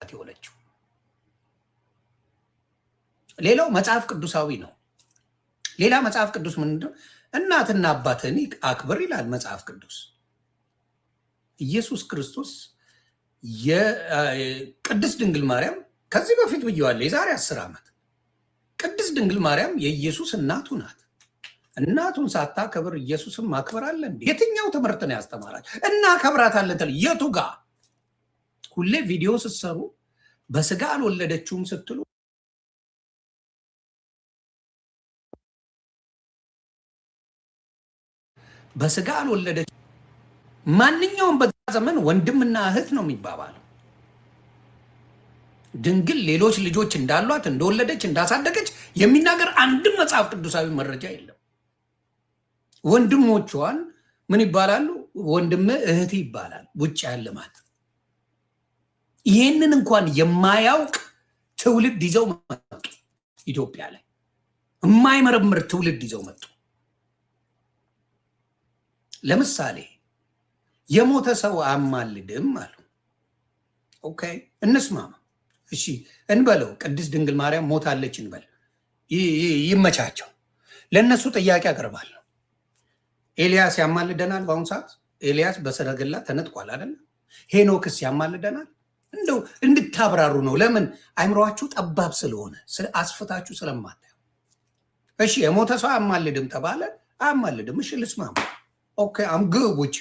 የሆነችው። ሌላው መጽሐፍ ቅዱሳዊ ነው። ሌላ መጽሐፍ ቅዱስ ምንድነው? እናትና አባትህን አክብር ይላል መጽሐፍ ቅዱስ። ኢየሱስ ክርስቶስ የቅድስት ድንግል ማርያም ከዚህ በፊት ብየዋለሁ፣ የዛሬ 10 ዓመት ቅድስት ድንግል ማርያም የኢየሱስ እናቱ ናት። እናቱን ሳታከብር ኢየሱስን ማክበር አለ እንዴ? የትኛው ትምህርት ነው ያስተማራል? እናከብራታለን ተል የቱ ጋር? ሁሌ ቪዲዮ ስትሰሩ በስጋ አልወለደችውም ስትሉ በስጋ አልወለደች። ማንኛውም በዛ ዘመን ወንድምና እህት ነው የሚባባለው። ድንግል ሌሎች ልጆች እንዳሏት እንደወለደች እንዳሳደገች የሚናገር አንድም መጽሐፍ ቅዱሳዊ መረጃ የለም። ወንድሞቿን ምን ይባላሉ? ወንድም እህት ይባላል። ውጭ ያለ ማለት ይህንን እንኳን የማያውቅ ትውልድ ይዘው መጡ። ኢትዮጵያ ላይ የማይመረምር ትውልድ ይዘው መጡ። ለምሳሌ የሞተ ሰው አማልድም አሉ። ኦኬ እንስማማ፣ እሺ እንበለው። ቅድስት ድንግል ማርያም ሞታለች እንበል፣ ይመቻቸው። ለእነሱ ጥያቄ አቀርባለሁ። ኤልያስ ያማልደናል? በአሁኑ ሰዓት ኤልያስ በሰረገላ ተነጥቋል አይደለ? ሄኖክስ ያማልደናል? እንደው እንድታብራሩ ነው። ለምን አይምሯችሁ ጠባብ ስለሆነ አስፍታችሁ ስለማታዩ። እሺ የሞተ ሰው አያማልድም ተባለ፣ አያማልድም። እሺ ልስማማ። ኦኬ አምግቡች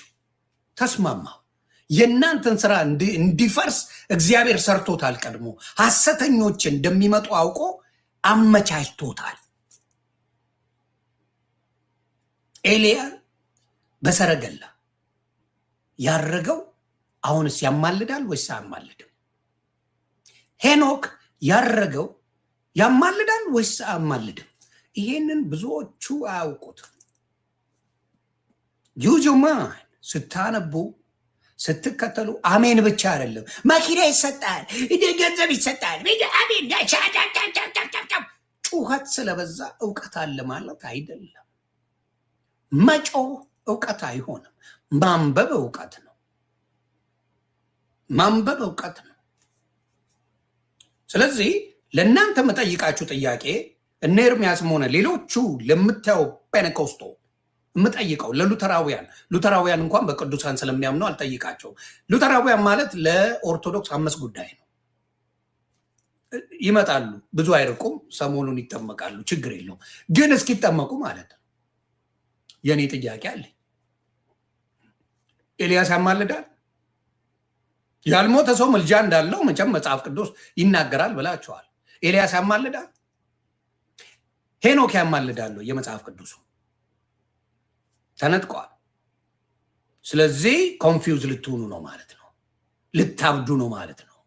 ተስማማው። የእናንተን ስራ እንዲፈርስ እግዚአብሔር ሰርቶታል። ቀድሞ ሐሰተኞች እንደሚመጡ አውቆ አመቻችቶታል። ኤልያ በሰረገላ ያረገው አሁንስ ያማልዳል ወይስ አያማልድም? ሄኖክ ያረገው ያማልዳል ወይስ አያማልድም? ይሄንን ብዙዎቹ አያውቁትም። ዩጁማን ስታነቡ ስትከተሉ አሜን ብቻ አይደለም፣ መኪና ይሰጣል፣ ገንዘብ ይሰጣል፣ አሜን ጩኸት ስለበዛ እውቀት አለ ማለት አይደለም። መጮህ እውቀት አይሆንም። ማንበብ እውቀት ነው። ማንበብ እውቀት ነው። ስለዚህ ለእናንተ የምጠይቃችሁ ጥያቄ እነ ኤርሚያስም ሆነ ሌሎቹ ለምታየው ፔንቴኮስቶ የምጠይቀው ሉተራውያን እንኳን በቅዱሳን ስለሚያምኑ አልጠይቃቸው። ሉተራውያን ማለት ለኦርቶዶክስ 5 ጉዳይ ነው። ይመጣሉ፣ ብዙ አይርቁም፣ ሰሞኑን ይጠመቃሉ፣ ችግር የለውም። ግን እስኪጠመቁ ማለት ነው። የኔ ጥያቄ አለ። ኤልያስ ያማልዳል? ያልሞተ ሰው ምልጃ እንዳለው መቼም መጽሐፍ ቅዱስ ይናገራል ብላችኋል። ኤልያስ ያማልዳል? ሄኖክ ያማልዳል? የመጽሐፍ ቅዱሱ ተነጥቀዋል። ስለዚህ ኮንፊውዝ ልትሆኑ ነው ማለት ነው። ልታብዱ ነው ማለት ነው።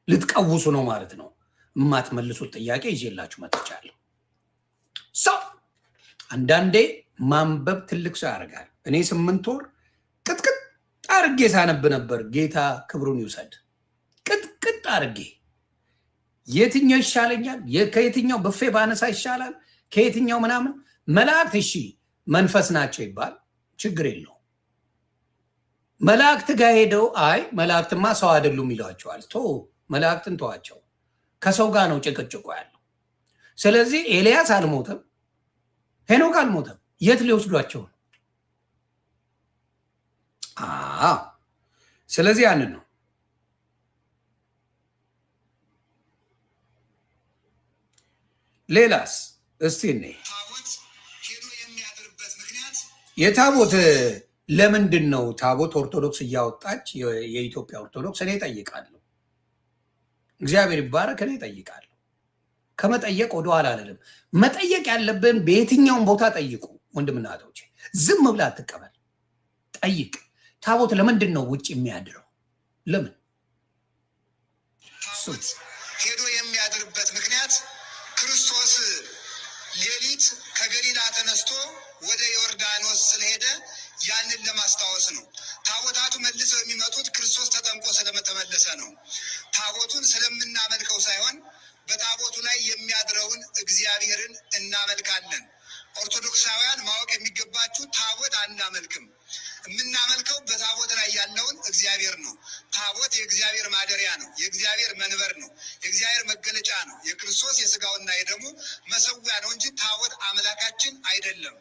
ልትቀውሱ ነው ማለት ነው። የማትመልሱት ጥያቄ ይዤላችሁ መጥቻለሁ። ሰው አንዳንዴ ማንበብ ትልቅ ሰው ያደርጋል። እኔ 8 ወር ቅጥቅጥ አርጌ ሳነብ ነበር። ጌታ ክብሩን ይውሰድ። ቅጥቅጥ አርጌ የትኛው ይሻለኛል? ከየትኛው ብፌ ባነሳ ይሻላል? ከየትኛው ምናምን መላእክት እሺ መንፈስ ናቸው ይባል ችግር የለው። መላእክት ጋር ሄደው አይ መላእክትማ ሰው አይደሉም ይሏቸዋል። መላእክትን ተዋቸው። ከሰው ጋር ነው ጭቅጭቁ ያለው። ስለዚህ ኤልያስ አልሞተም፣ ሄኖክ አልሞተም። የት ሊወስዷቸው ነው? ስለዚህ ያንን ነው። ሌላስ እስቲ እኔ የታቦት ለምንድን ነው ታቦት ኦርቶዶክስ እያወጣች የኢትዮጵያ ኦርቶዶክስ? እኔ ጠይቃለሁ። እግዚአብሔር ይባረክ። እኔ ጠይቃለሁ። ከመጠየቅ ወደኋላ አልልም። መጠየቅ ያለብን በየትኛውም ቦታ ጠይቁ ወንድምና እህቶቼ። ዝም ብላ አትቀበል፣ ጠይቅ። ታቦት ለምንድን ነው ውጭ የሚያድረው? ለምን ታቦት ሄዶ የሚያድርበት ምክንያት ክርስቶስ ሌሊት ከገሊላ ተነስቶ ወደ ዮርዳኖስ ስለሄደ ያንን ለማስታወስ ነው። ታቦታቱ መልሰው የሚመጡት ክርስቶስ ተጠምቆ ስለተመለሰ ነው። ታቦቱን ስለምናመልከው ሳይሆን በታቦቱ ላይ የሚያድረውን እግዚአብሔርን እናመልካለን። ኦርቶዶክሳውያን ማወቅ የሚገባችሁ ታቦት አናመልክም። የምናመልከው በታቦት ላይ ያለውን እግዚአብሔር ነው። ታቦት የእግዚአብሔር ማደሪያ ነው። የእግዚአብሔር መንበር ነው። የእግዚአብሔር መገለጫ ነው። የክርስቶስ የስጋውና የደሙ መሰዊያ ነው እንጂ ታቦት አምላካችን አይደለም።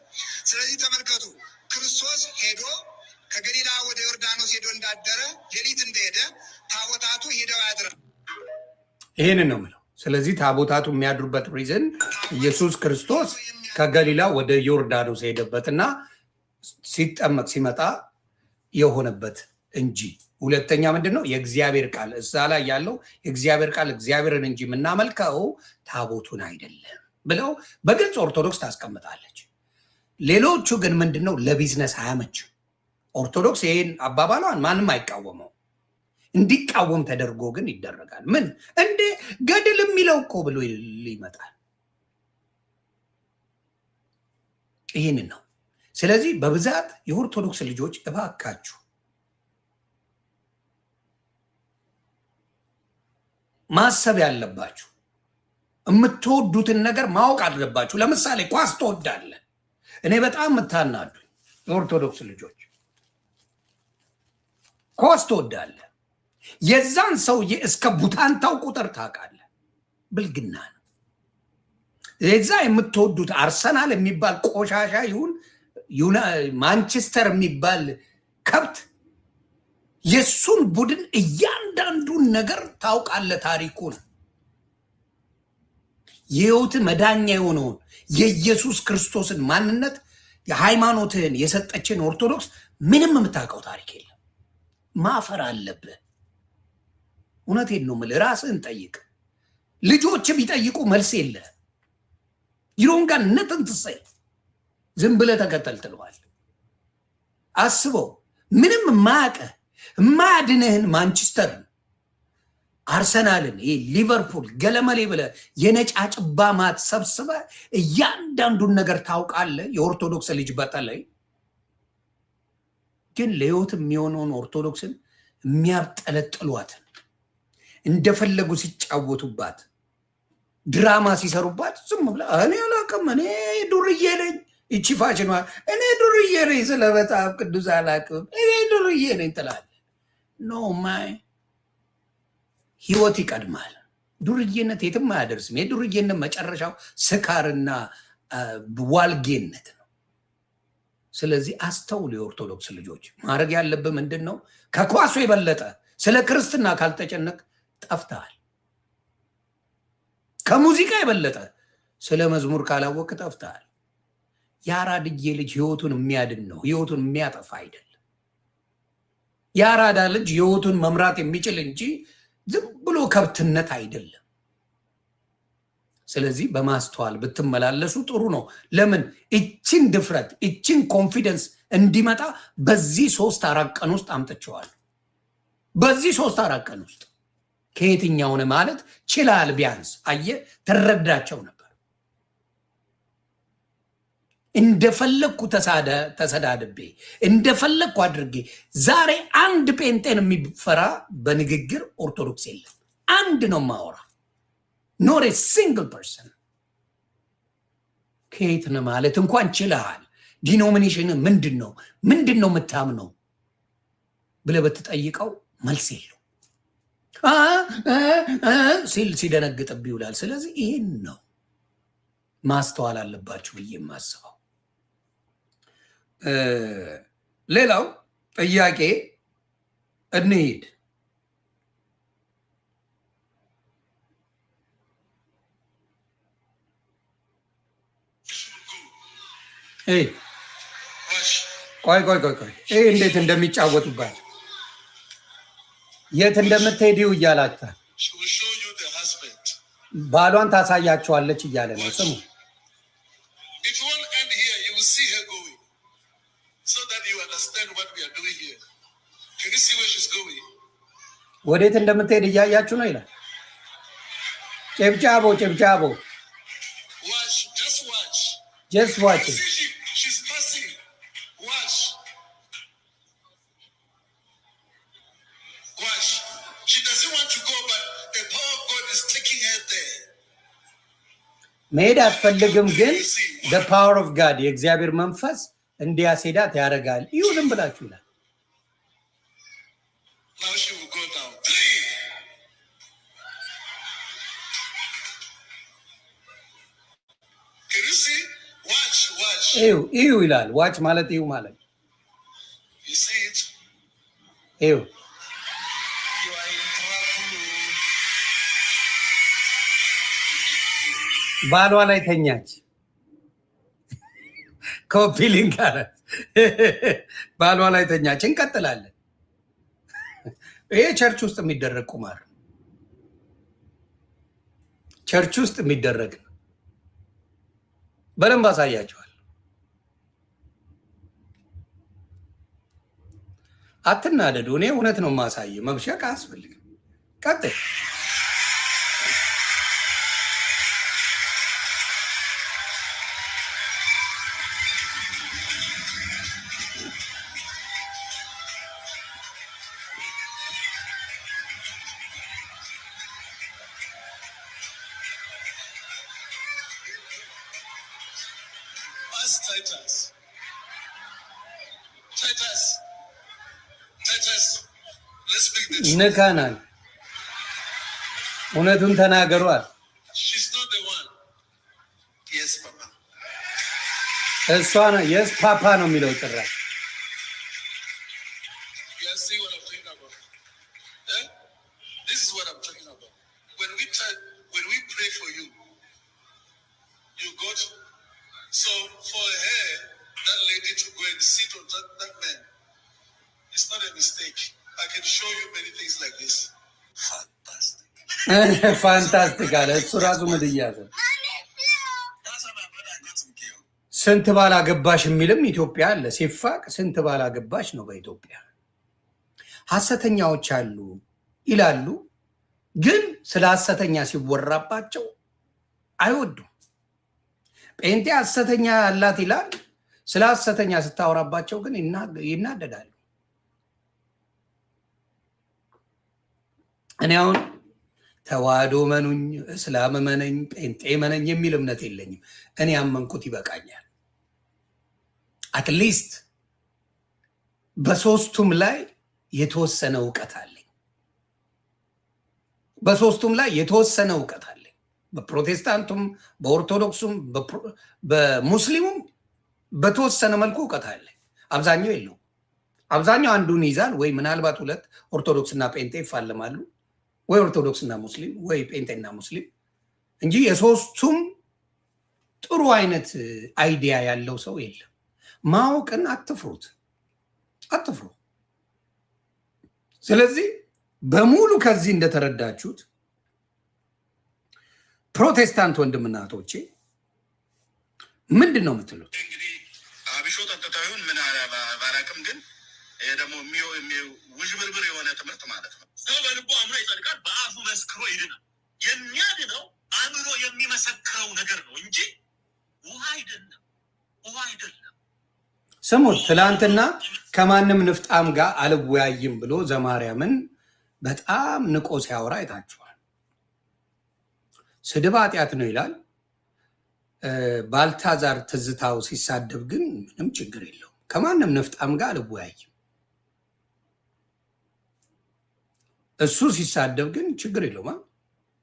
ስለዚህ ተመልከቱ፣ ክርስቶስ ሄዶ ከገሊላ ወደ ዮርዳኖስ ሄዶ እንዳደረ ሌሊት እንደሄደ ታቦታቱ ሄደው ያድራል። ይህንን ነው የምለው። ስለዚህ ታቦታቱ የሚያድሩበት ሪዝን ኢየሱስ ክርስቶስ ከገሊላ ወደ ዮርዳኖስ ሄደበትና ሲጠመቅ ሲመጣ የሆነበት እንጂ። ሁለተኛ ምንድን ነው? የእግዚአብሔር ቃል እዛ ላይ ያለው የእግዚአብሔር ቃል እግዚአብሔርን እንጂ የምናመልከው ታቦቱን አይደለም ብለው በግልጽ ኦርቶዶክስ ታስቀምጣለች። ሌሎቹ ግን ምንድን ነው? ለቢዝነስ አያመችም። ኦርቶዶክስ ይህን አባባሏን ማንም አይቃወመው፣ እንዲቃወም ተደርጎ ግን ይደረጋል። ምን እንዴ ገድል የሚለው እኮ ብሎ ይመጣል። ይህንን ነው። ስለዚህ በብዛት የኦርቶዶክስ ልጆች እባካችሁ ማሰብ ያለባችሁ የምትወዱትን ነገር ማወቅ አለባችሁ። ለምሳሌ ኳስ ትወዳለህ። እኔ በጣም የምታናዱኝ የኦርቶዶክስ ልጆች ኳስ ትወዳለህ። የዛን ሰውዬ እስከ ቡታንታው ቁጥር ታውቃለህ። ብልግና ነው። የዛ የምትወዱት አርሰናል የሚባል ቆሻሻ ይሁን ማንቸስተር የሚባል ከብት የሱን ቡድን እያንዳንዱን ነገር ታውቃለህ። ታሪኩን የህይወት መዳኛ የሆነውን የኢየሱስ ክርስቶስን ማንነት የሃይማኖትህን የሰጠችን ኦርቶዶክስ ምንም የምታውቀው ታሪክ የለም። ማፈር አለብህ። እውነቴን ነው የምልህ። ራስህን ጠይቅ። ልጆች ቢጠይቁ መልስ የለ። ይሮን ጋር ነጥን ትሰይ ዝም ብለህ ተከተል ትለዋል። አስበው። ምንም ማያውቅህ ማድንህን ማንቸስተር አርሰናልን ሊቨርፑል ገለመሌ ብለህ የነጫጭባ ማት ሰብስበህ እያንዳንዱን ነገር ታውቃለህ። የኦርቶዶክስ ልጅ በተለይ ግን ለህይወት የሚሆነውን ኦርቶዶክስን የሚያብጠለጥሏትን እንደፈለጉ ሲጫወቱባት ድራማ ሲሰሩባት ዝም ብላ እኔ አላውቅም፣ እኔ ዱርዬ ነኝ፣ ይቺ ፋሽኗ እኔ ዱርዬ ነኝ፣ ስለ መጽሐፍ ቅዱስ አላውቅም፣ እኔ ዱርዬ ነኝ ትላለህ። ኖ ማይ ህይወት ይቀድማል። ዱርዬነት የትም አያደርስም። የዱርዬነት መጨረሻው ስካርና ዋልጌነት ነው። ስለዚህ አስተውሉ። የኦርቶዶክስ ልጆች ማድረግ ያለብህ ምንድን ነው? ከኳሱ የበለጠ ስለ ክርስትና ካልተጨነቅ ጠፍተሃል። ከሙዚቃ የበለጠ ስለ መዝሙር ካላወቅ ጠፍተሃል። የአራድዬ ልጅ ህይወቱን የሚያድን ነው፣ ህይወቱን የሚያጠፋ አይደለም። የአራዳ ልጅ ህይወቱን መምራት የሚችል እንጂ ዝም ብሎ ከብትነት አይደለም። ስለዚህ በማስተዋል ብትመላለሱ ጥሩ ነው። ለምን እችን ድፍረት እችን ኮንፊደንስ እንዲመጣ በዚህ 3-4 ቀን ውስጥ አምጥቼዋለሁ። በዚህ 3-4 ቀን ውስጥ ከየትኛውን ማለት ችላል። ቢያንስ አየህ ትረዳቸው ነበር። እንደፈለግኩ ተሰዳድቤ እንደፈለግኩ አድርጌ ዛሬ አንድ ጴንጤን የሚፈራ በንግግር ኦርቶዶክስ የለም። አንድ ነው ማወራ ኖር ሲንግል ፐርሰን። ከየት ነው ማለት እንኳን ችልሃል። ዲኖሚኔሽን ምንድን ነው የምታምነው ብለህ ብትጠይቀው መልስ የለው ሲል ሲደነግጥብ ይውላል። ስለዚህ ይህን ነው ማስተዋል አለባችሁ ብዬ የማስበው። ሌላው ጥያቄ እንሂድ። ቆይ ይህ እንዴት እንደሚጫወቱባት የት እንደምትሄዲው እያላችኋል። ባሏን ታሳያቸዋለች እያለ ነው። ስሙ ወዴት እንደምትሄድ እያያችሁ ነው ይላል። ጭብጫቦ just watch it. She's passing. Watch. She doesn't want to go, but the power of God is taking her there. መሄድ አትፈልግም፣ ግን the power of God የእግዚአብሔር መንፈስ እንዲያስሄዳት ያደርጋል። ይሁ ዝም ብላችሁ ይላል። Now she will go down. 3. Can you see? Watch. ይሁ ይላል። ዋች ማለት ይሁ ማለት you see it? ይሁ You are in trouble. ባሏ ላይ ተኛች። ኮፒሊንግ አለ። ባሏ ላይ ተኛች። እንቀጥላለን። ይሄ ቸርች ውስጥ የሚደረግ ቁማር፣ ቸርች ውስጥ የሚደረግ ነው። በደንብ አሳያቸዋል። አትናደዱ። እኔ እውነት ነው የማሳየው። መብሸቅ አያስፈልግም። ቀጥል። ንካናል። እውነቱን ተናገሯል። እሷ ነው የስ ፓፓ ነው የሚለው ጭራሽ when we pray for you, you got. So for her, that lady to go and sit on that man, it's not a mistake. I can show you many things like this. Fantastic. Fantastic, Alex. Surazu Mediyaza. ስንት ባላ ገባሽ የሚልም ኢትዮጵያ አለ። ሲፋቅ ስንት ባላ ገባሽ ነው በኢትዮጵያ። ሐሰተኛዎች አሉ ይላሉ፣ ግን ስለ ሐሰተኛ ሲወራባቸው አይወዱም። ጴንጤ ሐሰተኛ አላት ይላል፣ ስለ ሐሰተኛ ስታወራባቸው ግን ይናደዳሉ። እኔ አሁን ተዋህዶ መኑኝ፣ እስላም መነኝ፣ ጴንጤ መነኝ የሚል እምነት የለኝም። እኔ ያመንኩት ይበቃኛል። አትሊስት በሶስቱም ላይ የተወሰነ ዕውቀት አለኝ። በሶስቱም ላይ የተወሰነ ዕውቀት አለኝ። በፕሮቴስታንቱም፣ በኦርቶዶክሱም፣ በሙስሊሙም በተወሰነ መልኩ ዕውቀት አለኝ። አብዛኛው የለውም። አብዛኛው አንዱን ይዛል፣ ወይ ምናልባት ሁለት ኦርቶዶክስና ጴንጤ ይፋለማሉ፣ ወይ ኦርቶዶክስና ሙስሊም፣ ወይ ጴንጤና ሙስሊም እንጂ የሶስቱም ጥሩ አይነት አይዲያ ያለው ሰው የለም። ማወቅን አትፍሩት፣ አትፍሩ። ስለዚህ በሙሉ ከዚህ እንደተረዳችሁት ፕሮቴስታንት ወንድምና እህቶቼ ምንድን ነው የምትሉት? እንግዲህ አብሾ ጠጥታዩን ምን ባላቅም፣ ግን ይሄ ደግሞ ውዥብርብር የሆነ ትምህርት ማለት ነው። ሰው በልቡ አምኖ ይጸድቃል፣ በአፉ መስክሮ ይድናል። የሚያድነው አምኖ የሚመሰክረው ነገር ነው እንጂ ውሃ አይደለም፣ ውሃ አይደለም። ስሙት፣ ትላንትና ከማንም ንፍጣም ጋር አልወያይም ብሎ ዘማርያምን በጣም ንቆ ሲያወራ አይታችኋል። ስድብ ኃጢአት ነው ይላል። ባልታዛር ትዝታው ሲሳደብ ግን ምንም ችግር የለውም። ከማንም ንፍጣም ጋር አልወያይም። እሱ ሲሳደብ ግን ችግር የለውም።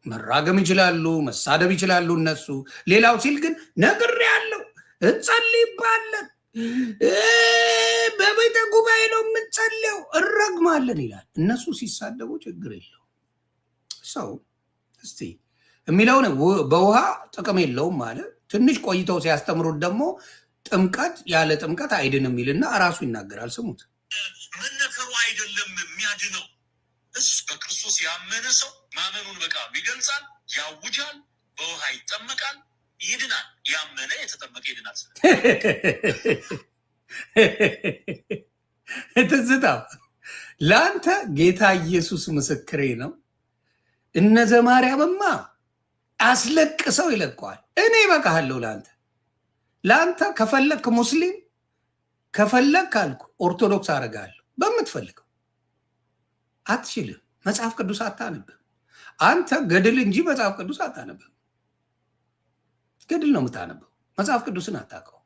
መራገም ይችላሉ፣ መሳደብ ይችላሉ እነሱ። ሌላው ሲል ግን ነግሬያለሁ፣ እንጸልይባለን፣ በቤተ ጉባኤ ነው የምንጸልየው፣ እረግማለን ይላል። እነሱ ሲሳደቡ ችግር የለው። ሰው እስቲ የሚለውን በውሃ ጥቅም የለውም ማለት ትንሽ ቆይተው ሲያስተምሩት ደግሞ ጥምቀት ያለ ጥምቀት አይድንም የሚልና እራሱ ይናገራል። ስሙት። መነከሩ አይደለም የሚያድነው፣ እሱ በክርስቶስ ያመነ ሰው ማመኑን በቃ ይገልጻል፣ ያውጃል፣ በውሃ ይጠመቃል፣ ይድናል። ያመነ የተጠመቀ ይድናል። ትዝታው ለአንተ ጌታ ኢየሱስ ምስክሬ ነው። እነ ዘማርያምማ አስለቅሰው ይለቀዋል። እኔ እበቃለሁ ለአንተ ከፈለክ ሙስሊም ከፈለክ አልኩ ኦርቶዶክስ አደርጋለሁ። በምትፈልገው አትችልም። መጽሐፍ ቅዱስ አታነብም። አንተ ገድል እንጂ መጽሐፍ ቅዱስ አታነብም። ገድል ነው የምታነበው፣ መጽሐፍ ቅዱስን አታውቀው።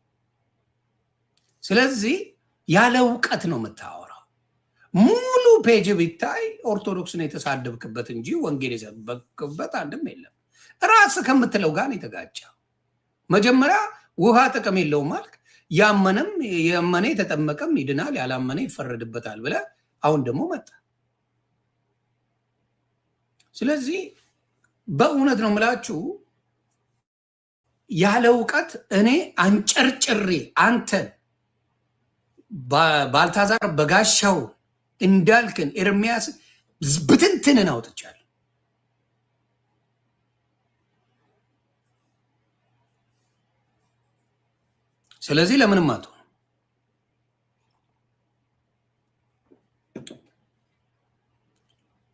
ስለዚህ ያለ እውቀት ነው የምታወራው። ሙሉ ፔጅ ቢታይ ኦርቶዶክስን የተሳደብክበት እንጂ ወንጌል የሰበክበት አንድም የለም። ራስህ ከምትለው ጋር የተጋጨው። መጀመሪያ ውሃ ጥቅም የለውም አልክ። ያመነ የተጠመቀም ይድናል፣ ያላመነ ይፈረድበታል ብለህ አሁን ደግሞ መጣ። ስለዚህ በእውነት ነው የምላችሁ ያለ እውቀት እኔ አንጨርጭሬ አንተን ባልታዛር በጋሻው እንዳልክን ኤርሚያስ ብትንትንን አውጥቻለሁ። ስለዚህ ለምንም አትሆን።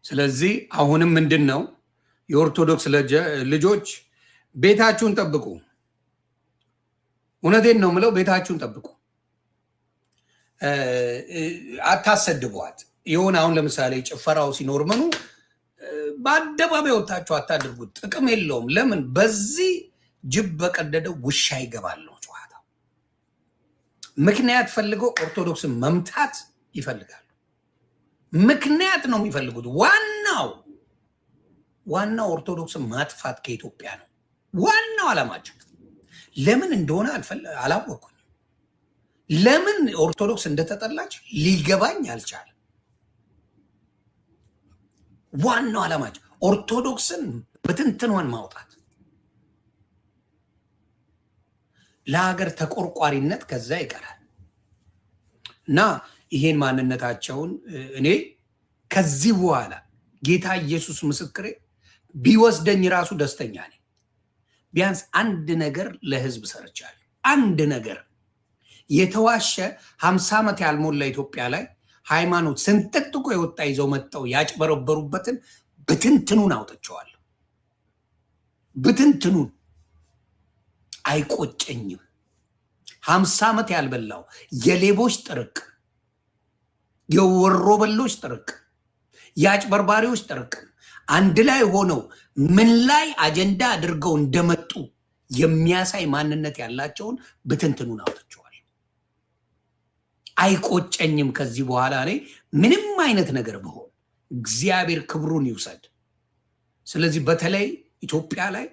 ስለዚህ አሁንም ምንድን ነው የኦርቶዶክስ ልጆች ቤታችሁን ጠብቁ። እውነቴን ነው የምለው፣ ቤታችሁን ጠብቁ። አታሰድቧት። የሆነ አሁን ለምሳሌ ጭፈራው ሲኖር ምኑ በአደባባይ ወጣችሁ አታድርጉት። ጥቅም የለውም። ለምን? በዚህ ጅብ በቀደደው ውሻ ይገባል ነው ጨዋታው። ምክንያት ፈልገው ኦርቶዶክስን መምታት ይፈልጋሉ። ምክንያት ነው የሚፈልጉት። ዋናው ኦርቶዶክስን ማጥፋት ከኢትዮጵያ ነው ዋናው ዓላማቸው። ለምን እንደሆነ አላወቅኩኝም። ለምን ኦርቶዶክስ እንደተጠላች ሊገባኝ አልቻለም። ዋናው ዓላማቸው ኦርቶዶክስን በትንትኗን ማውጣት ለሀገር ተቆርቋሪነት ከዛ ይቀራል እና ይሄን ማንነታቸውን እኔ ከዚህ በኋላ ጌታ ኢየሱስ ምስክሬ ቢወስደኝ ራሱ ደስተኛ ነኝ። ቢያንስ አንድ ነገር ለህዝብ ሰርቻለሁ። አንድ ነገር የተዋሸ 50 ዓመት ያልሞላ ኢትዮጵያ ላይ ሃይማኖት ስንጥቅጥቆ የወጣ ይዘው መጥተው ያጭበረበሩበትን ብትንትኑን አውጥቸዋለሁ። ብትንትኑን አይቆጨኝም። 50 ዓመት ያልበላው የሌቦች ጥርቅ፣ የወሮ በሎች ጥርቅ፣ የአጭበርባሪዎች ጥርቅ አንድ ላይ ሆነው ምን ላይ አጀንዳ አድርገው እንደመጡ የሚያሳይ ማንነት ያላቸውን ብትንትኑን አውጥቸዋለሁ። አይቆጨኝም። ከዚህ በኋላ እኔ ምንም አይነት ነገር ብሆን እግዚአብሔር ክብሩን ይውሰድ። ስለዚህ በተለይ ኢትዮጵያ ላይ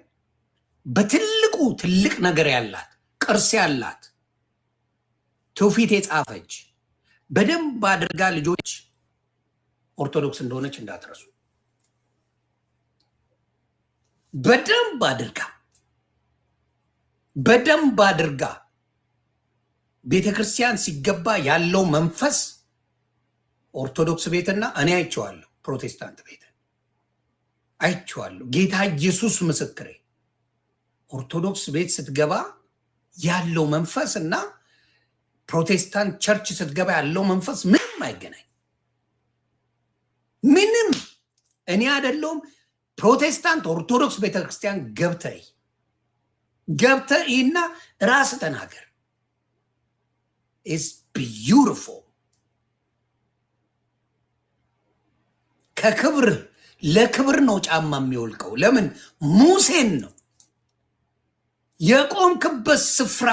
በትልቁ ትልቅ ነገር ያላት ቅርስ ያላት ትውፊት የጻፈች በደንብ አድርጋ ልጆች ኦርቶዶክስ እንደሆነች እንዳትረሱ። በደንብ አድርጋ ቤተክርስቲያን ሲገባ ያለው መንፈስ ኦርቶዶክስ ቤትና እኔ አይቼዋለሁ፣ ፕሮቴስታንት ቤት አይቼዋለሁ። ጌታ ኢየሱስ ምስክሬ ኦርቶዶክስ ቤት ስትገባ ያለው መንፈስ እና ፕሮቴስታንት ቸርች ስትገባ ያለው መንፈስ ምንም አይገናኝ። ምንም እኔ አይደለሁም ፕሮቴስታንት ኦርቶዶክስ ቤተክርስቲያን ገብተህ እና ራስ ተናገር። is beautiful ከክብር ለክብር ነው ጫማ የሚወልቀው። ለምን ሙሴን ነው የቆምክበት ስፍራ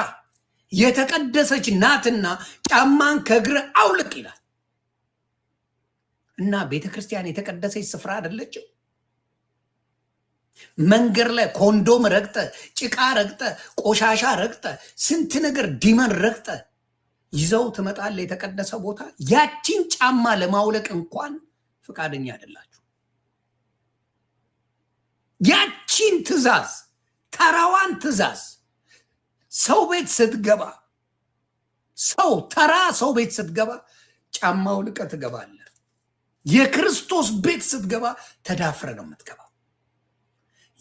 የተቀደሰች ናትና ጫማን ከእግር አውልቅ ይላል። እና ቤተክርስቲያን የተቀደሰች ስፍራ አይደለችም። መንገድ ላይ ኮንዶም ረግጠ፣ ጭቃ ረግጠ፣ ቆሻሻ ረግጠ፣ ስንት ነገር ዲመን ረግጠ ይዘው ትመጣለህ የተቀደሰ ቦታ። ያቺን ጫማ ለማውለቅ እንኳን ፈቃደኛ አይደላችሁ። ያቺን ትእዛዝ ተራዋን ትእዛዝ ሰው ቤት ስትገባ ተራ ሰው ቤት ስትገባ ጫማ አውልቀህ ትገባለህ። የክርስቶስ ቤት ስትገባ ተዳፍረ ነው የምትገባው።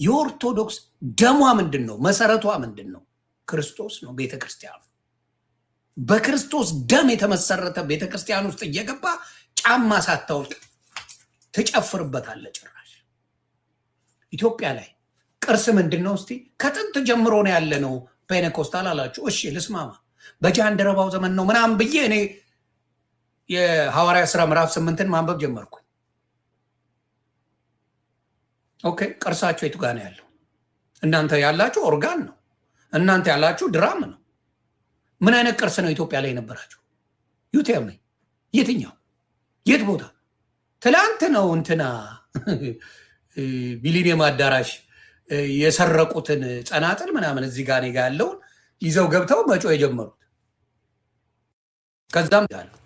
የኦርቶዶክስ ደሟ ምንድን ነው? መሰረቷ ምንድን ነው? ክርስቶስ ነው። ቤተክርስቲያኑ በክርስቶስ ደም የተመሰረተ ቤተክርስቲያን ውስጥ እየገባ ጫማ ሳታውልቅ ትጨፍርበታለህ። ጭራሽ ኢትዮጵያ ላይ ቅርስ ምንድን ነው? እስቲ ከጥንት ጀምሮ ነው ያለ ነው ፔንቴኮስታል አላችሁ። እሺ ልስማማ። በጃንደረባው ዘመን ነው ምናምን ብዬ እኔ የሐዋርያ ሥራ ምዕራፍ 8ን ማንበብ ጀመርኩኝ። ኦኬ ቅርሳችሁ የቱ ጋር ነው ያለው? እናንተ ያላችሁ ኦርጋን ነው፣ እናንተ ያላችሁ ድራም ነው። ምን አይነት ቅርስ ነው ኢትዮጵያ ላይ የነበራችሁ? ዩቲኤም ላይ የትኛው የት ቦታ? ትላንት ነው እንትና ሚሊኒየም አዳራሽ የሰረቁትን ጸናጽል ምናምን እዚህ ጋር እኔ ጋ ያለውን ይዘው ገብተው መጮ የጀመሩት። ከዛም ያለው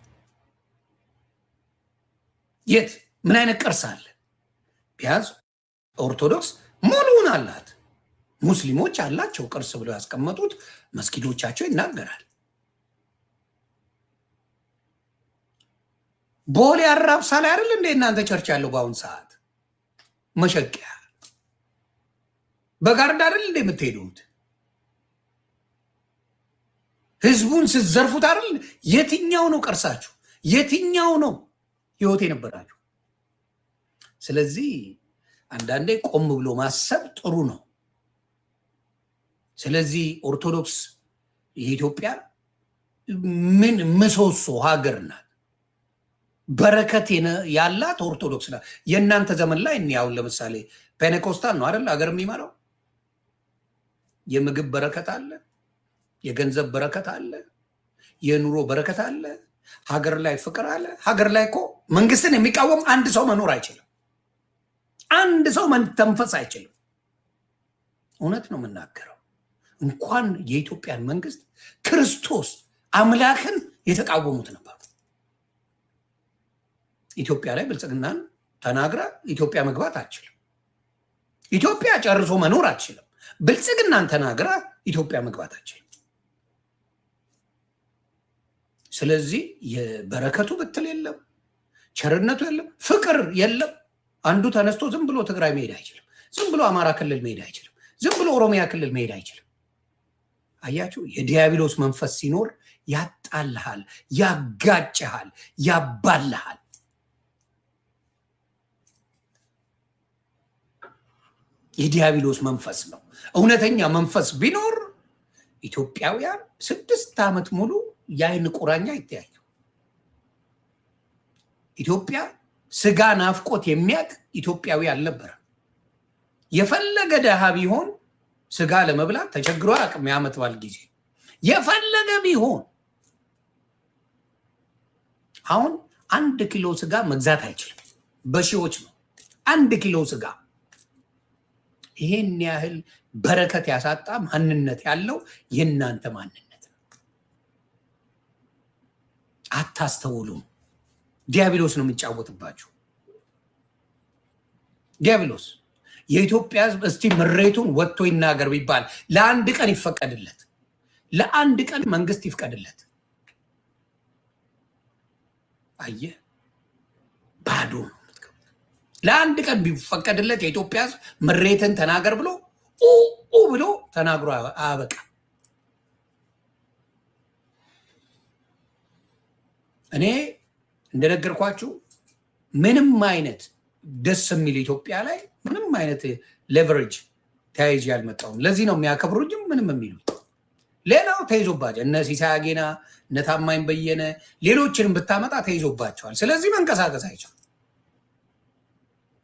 የት ምን አይነት ቅርስ አለ? ቢያንስ ኦርቶዶክስ ሙሉውን አላት። ሙስሊሞች አላቸው ቅርስ ብለው ያስቀመጡት መስጊዶቻቸው ይናገራል። ቦሌ አራብሳ ላይ አይደል እንደ እናንተ ቸርች ያለው በአሁን ሰዓት መሸቂያ በጋርድ አይደል እንደ የምትሄዱት? ህዝቡን ስትዘርፉት አይደል? የትኛው ነው ቅርሳችሁ? የትኛው ነው ህይወት የነበራችሁ? ስለዚህ አንዳንዴ ቆም ብሎ ማሰብ ጥሩ ነው። ስለዚህ ኦርቶዶክስ የኢትዮጵያ ምን ምሰሶ ሀገር ናት። በረከት ያላት ኦርቶዶክስ ናት። የእናንተ ዘመን ላይ ያውን ለምሳሌ ፔንቴኮስታል ነው አይደል ሀገር የሚመራው። የምግብ በረከት አለ፣ የገንዘብ በረከት አለ፣ የኑሮ በረከት አለ፣ ሀገር ላይ ፍቅር አለ። ሀገር ላይ እኮ መንግስትን የሚቃወም አንድ ሰው መኖር አይችልም። አንድ ሰው መንተንፈስ አይችልም። እውነት ነው የምናገረው። እንኳን የኢትዮጵያን መንግስት ክርስቶስ አምላክን የተቃወሙት ነበሩ። ኢትዮጵያ ላይ ብልጽግናን ተናግራ ኢትዮጵያ መግባት አትችልም። ኢትዮጵያ ጨርሶ መኖር አትችልም። ብልጽግናን ተናግራ ኢትዮጵያ መግባት አትችልም። ስለዚህ የበረከቱ ብትል የለም፣ ቸርነቱ የለም፣ ፍቅር የለም። አንዱ ተነስቶ ዝም ብሎ ትግራይ መሄድ አይችልም። ዝም ብሎ አማራ ክልል መሄድ አይችልም። ዝም ብሎ ኦሮሚያ ክልል መሄድ አይችልም። አያችሁ፣ የዲያብሎስ መንፈስ ሲኖር ያጣልሃል፣ ያጋጭሃል፣ ያባልሃል። የዲያብሎስ መንፈስ ነው። እውነተኛ መንፈስ ቢኖር ኢትዮጵያውያን 6 ዓመት ሙሉ የአይን ቁራኛ ይተያዩ። ኢትዮጵያ ስጋ ናፍቆት የሚያቅ ኢትዮጵያዊ አልነበረም። የፈለገ ደሃ ቢሆን ስጋ ለመብላት ተቸግሮ አቅም የዓመት በዓል ጊዜ የፈለገ ቢሆን አሁን 1 ኪሎ ስጋ መግዛት አይችልም። በሺዎች ነው 1 ኪሎ ስጋ። ይሄን ያህል በረከት ያሳጣ ማንነት ያለው የእናንተ ማንነት ነው። አታስተውሉም። ዲያብሎስ ነው የሚጫወትባችሁ። ዲያብሎስ የኢትዮጵያ ሕዝብ እስቲ ምሬቱን ወጥቶ ይናገር ቢባል ለአንድ ቀን ይፈቀድለት፣ ለአንድ ቀን መንግስት ይፍቀድለት። አየህ፣ ባዶ ነው። ለአንድ ቀን ቢፈቀድለት የኢትዮጵያ ሕዝብ ምሬትን ተናገር ብሎ ብሎ ተናግሮ አበቃ። እኔ እንደነገርኳችሁ ምንም አይነት ደስ የሚል ኢትዮጵያ ላይ ምንም አይነት ሌቨሬጅ ተያይዤ ያልመጣሁም። ለዚህ ነው የሚያከብሩኝም ምንም የሚሉት። ሌላው ተይዞባቸው እነ ሲሳይ አጌና እነ ታማኝ በየነ ሌሎችንም ብታመጣ ተይዞባቸዋል። ስለዚህ መንቀሳቀስ አይቻልም።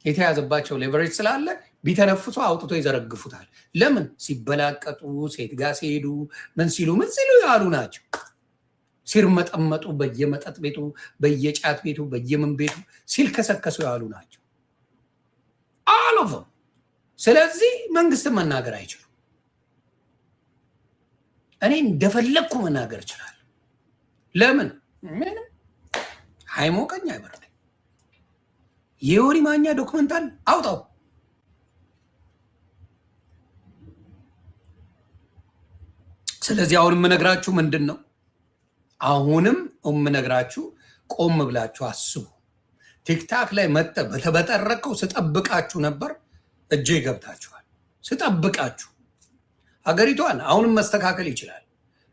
የተያዘባቸው ሌቨሬጅ ስላለ ቢተነፍሱ አውጥቶ ይዘረግፉታል። ለምን? ሲበላቀጡ፣ ሴት ጋር ሲሄዱ፣ ምን ሲሉ ያሉ ናቸው። ሲርመጠመጡ፣ በየመጠጥ ቤቱ፣ በየጫት ቤቱ፣ በየምን ቤቱ ሲልከሰከሱ ያሉ ናቸው አሎፈም። ስለዚህ መንግስትን መናገር አይችሉም። እኔ እንደፈለግኩ መናገር እችላለሁ። ለምን? ምንም አይሞቀኝ አይበርደኝ። የዮኒ ማኛ ዶክመንታል አውጣው። ስለዚህ አሁን የምነግራችሁ ምንድን ነው? አሁንም የምነግራችሁ ቆም ብላችሁ አስቡ። ቲክታክ ላይ መጠ በተበጠረቀው ስጠብቃችሁ ነበር፣ እጄ ገብታችኋል። ስጠብቃችሁ ሀገሪቷን አሁንም መስተካከል ይችላል።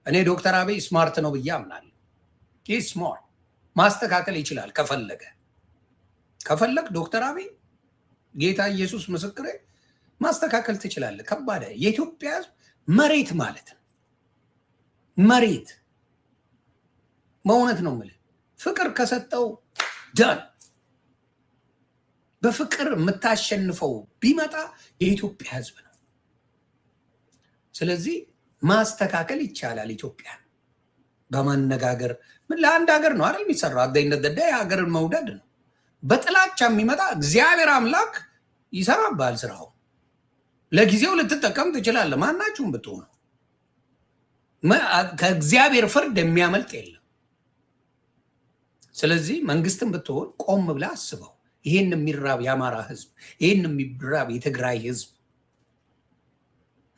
እኔ ዶክተር አብይ ስማርት ነው ብዬ አምናለሁ። ይህ ስማርት ማስተካከል ይችላል ከፈለግ ዶክተር አብይ ጌታ ኢየሱስ ምስክሬ ማስተካከል ትችላለህ። ከባድ የኢትዮጵያ ሕዝብ መሬት ማለት ነው። መሬት በእውነት ነው የምልህ። ፍቅር ከሰጠው ዳን በፍቅር የምታሸንፈው ቢመጣ የኢትዮጵያ ሕዝብ ነው። ስለዚህ ማስተካከል ይቻላል። ኢትዮጵያ በማነጋገር ምን ለአንድ ሀገር ነው አይደል የሚሰራው? አገኝነት ገዳይ ሀገርን መውደድ ነው። በጥላቻ የሚመጣ እግዚአብሔር አምላክ ይሰራባል ስራው። ለጊዜው ልትጠቀም ትችላለህ። ማናችሁም ብትሆኑ ከእግዚአብሔር ፍርድ የሚያመልጥ የለም። ስለዚህ መንግስትም ብትሆን ቆም ብለህ አስበው። ይህን የሚራብ የአማራ ህዝብ፣ ይህን የሚራብ የትግራይ ህዝብ